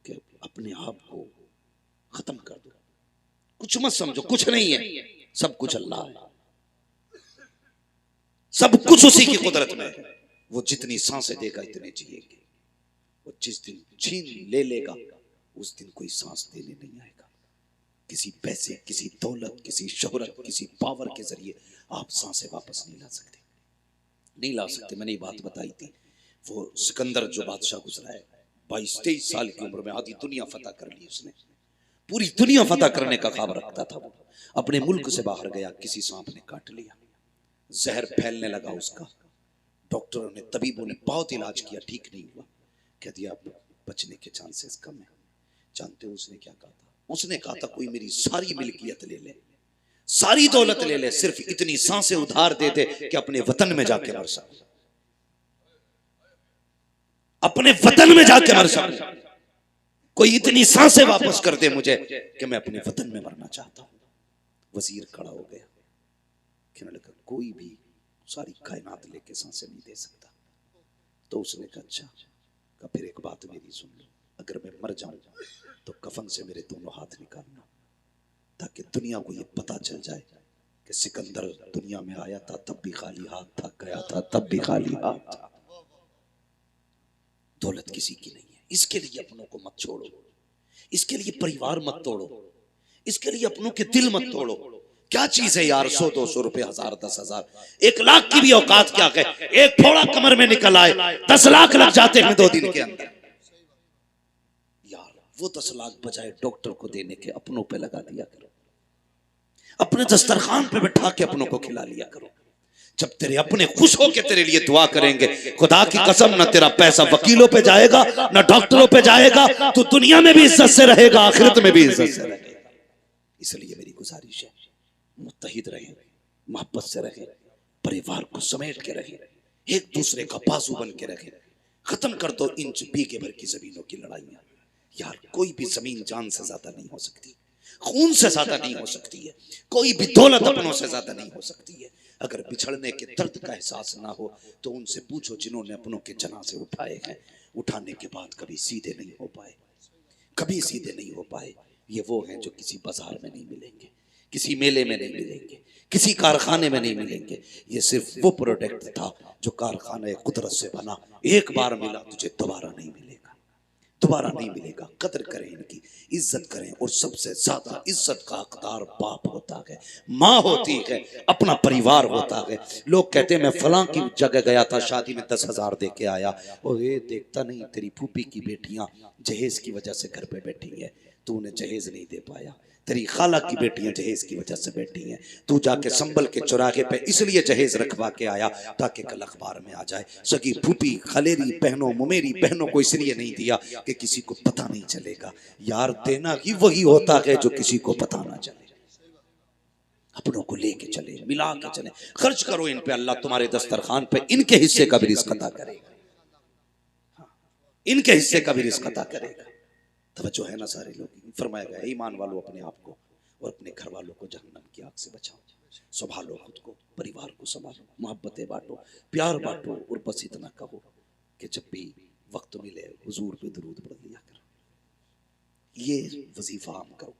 कि अपने आप को खत्म कर दो, कुछ मत समझो, कुछ नहीं है, सब कुछ अल्लाह है, सब कुछ उसी की कुदरत में है। वो जितनी सांसें देगा इतने जिएंगे, वो जिस दिन छीन ले लेगा उस दिन कोई सांस देने नहीं आएगा। किसी पैसे, किसी दौलत, किसी शोहरत, किसी पावर के जरिए आप सांसें वापस नहीं ला सकते, नहीं ला सकते। मैंने ये बात बताई थी, वो सिकंदर जो बादशाह गुजरा है, 22-23 साल की उम्र में आधी दुनिया फतह कर ली उसने, पूरी दुनिया फतह करने का ख्वाब रखता था वो। अपने मुल्क से बाहर गया, किसी सांप ने काट लिया, जहर फैलने लगा उसका। डॉक्टरों ने, तबीबों ने बहुत इलाज किया, ठीक नहीं हुआ। कह दिया अब बचने के चांसेस कम है। जानते हो उसने क्या कहा था? उसने कहा था कोई मेरी सारी मिल्कियत ले ले, सारी दौलत ले ले, सिर्फ इतनी सांसें उधार दे दे कि अपने वतन में जाके मर सकूं, अपने वतन में जाके मर सकूं। कोई इतनी सांसें वापस कर दे मुझे कि मैं अपने वतन में मरना चाहता हूं। वजीर खड़ा हो गया, कहने लगा कोई भी सारी कायनात लेके सांसें नहीं दे सकता। तो उसने कहा अच्छा, का फिर एक बात मेरी सुन लो, अगर मैं मर जाऊं तो कफन से मेरे दोनों हाथ निकालना, ताकि दुनिया को ये पता चल जाए कि सिकंदर दुनिया में आया था तब भी खाली हाथ था, गया था तब भी खाली हाथ था। दौलत किसी की नहीं है, इसके लिए अपनों को मत छोड़ो, इसके लिए परिवार मत तोड़ो, इसके लिए अपनों के दिल मत तोड़ो। क्या चीज है यार, 100-200 रुपए, 1000, 10,000, 1 लाख की भी औकात क्या है? एक फोड़ा कमर में निकल आए 10 लाख लग जाते हैं 2 दिन के अंदर। यार वो 10 लाख बजाय डॉक्टर को देने के अपनों पे लगा दिया करो, अपने दस्तरखान पे बैठा के अपनों को खिला लिया करो। जब तेरे अपने खुश होके तेरे लिए दुआ करेंगे, खुदा की कसम, ना तेरा पैसा वकीलों पे जाएगा, ना डॉक्टरों पे जाएगा, तो दुनिया में भी इज्जत से रहेगा, आखिरत में भी इज्जत से रहेगा। इसलिए मेरी गुजारिश है, मुत्तहिद रहे, मोहब्बत से रहे, परिवार को समेट के रहे, एक दूसरे का बाजू बन के रहे। खत्म कर दो इंच बीघे भर की जमीनों की लड़ाइयां। यार कोई भी जमीन जान से ज्यादा नहीं हो सकती, खून से ज्यादा नहीं हो सकती है, कोई भी दौलत अपनों से ज्यादा नहीं हो सकती है। अगर बिछड़ने के दर्द का एहसास ना हो तो उनसे पूछो जिन्होंने अपनों के जनाजे उठाए हैं, उठाने के बाद कभी सीधे नहीं हो पाए, कभी सीधे नहीं हो पाए। ये वो हैं जो किसी बाजार में नहीं मिलेंगे, किसी मेले में नहीं मिलेंगे, किसी कारखाने में नहीं मिलेंगे। ये सिर्फ वो प्रोडक्ट था जो कारखाने कुदरत से बना, एक बार मिला तुझे दोबारा नहीं मिलेगा, दोबारा नहीं मिलेगा। कदर करें, इनकी इज्जत करें। और सबसे ज्यादा इज्जत का हकदार बाप होता है, माँ होती है, अपना परिवार होता है। लोग कहते हैं मैं फलां की जगह गया था, शादी में 10,000 दे के आया, और ये देखता नहीं तेरी फूफी की बेटियां जहेज की वजह से घर पे बैठी है, तू उन्हें जहेज नहीं दे पाया। तेरी खाला की बेटियां जहेज की वजह से बैठी हैं, तू जाके संभल के चौराहे पे इसलिए जहेज रखवा के आया ताकि कल अखबार में आ जाए। सगी फूफी, खलेरी बहनों, मुमेरी बहनों को इसलिए नहीं दिया कि किसी को पता नहीं चलेगा। यार देना ही वही होता है जो किसी को पता ना चले। अपनों को लेके चले, मिला के चले, खर्च करो इन पे, अल्लाह तुम्हारे दस्तरखान पे इनके हिस्से का भी रिस्क अता करेगा, इनके हिस्से का भी रिस्क अता करेगा। तवज्जो है ना सारे लोग? फरमाया गया ईमान वालों अपने आप को और अपने घर वालों को जहन्नम की आग से बचाओ, संभालो खुद को, परिवार को संभालो, मोहब्बतें बांटो, प्यार बांटो, और बस इतना कहो कि जब भी वक्त मिले हुजूर पे दुरूद पढ़ लिया करो। ये वजीफा आम करो,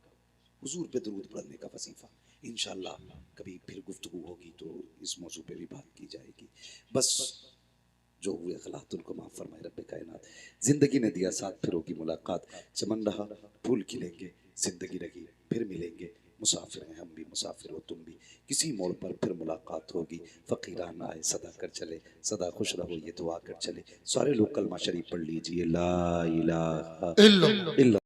हुजूर पे दुरूद पढ़ने का वजीफा। इंशाअल्लाह कभी फिर गुफ्तगू होगी तो इस मौजू पे भी बात की जाएगी। बस जो हुए गलत उनको माफ़ फरमाए रब्बे कायनात। जिंदगी ने दिया साथ, फिर होगी मुलाकात, चमन रहा फूल खिलेंगे, जिंदगी रही फिर मिलेंगे, मुसाफिर हैं हम भी, मुसाफिर हो तुम भी, किसी मोड़ पर फिर मुलाकात होगी। फ़कीरान आए सदा कर चले, सदा खुश रहो ये दुआ कर चले। सारे लोग कलमा शरीफ पढ़ लीजिए, ला इलाहा इल्लल्लाह।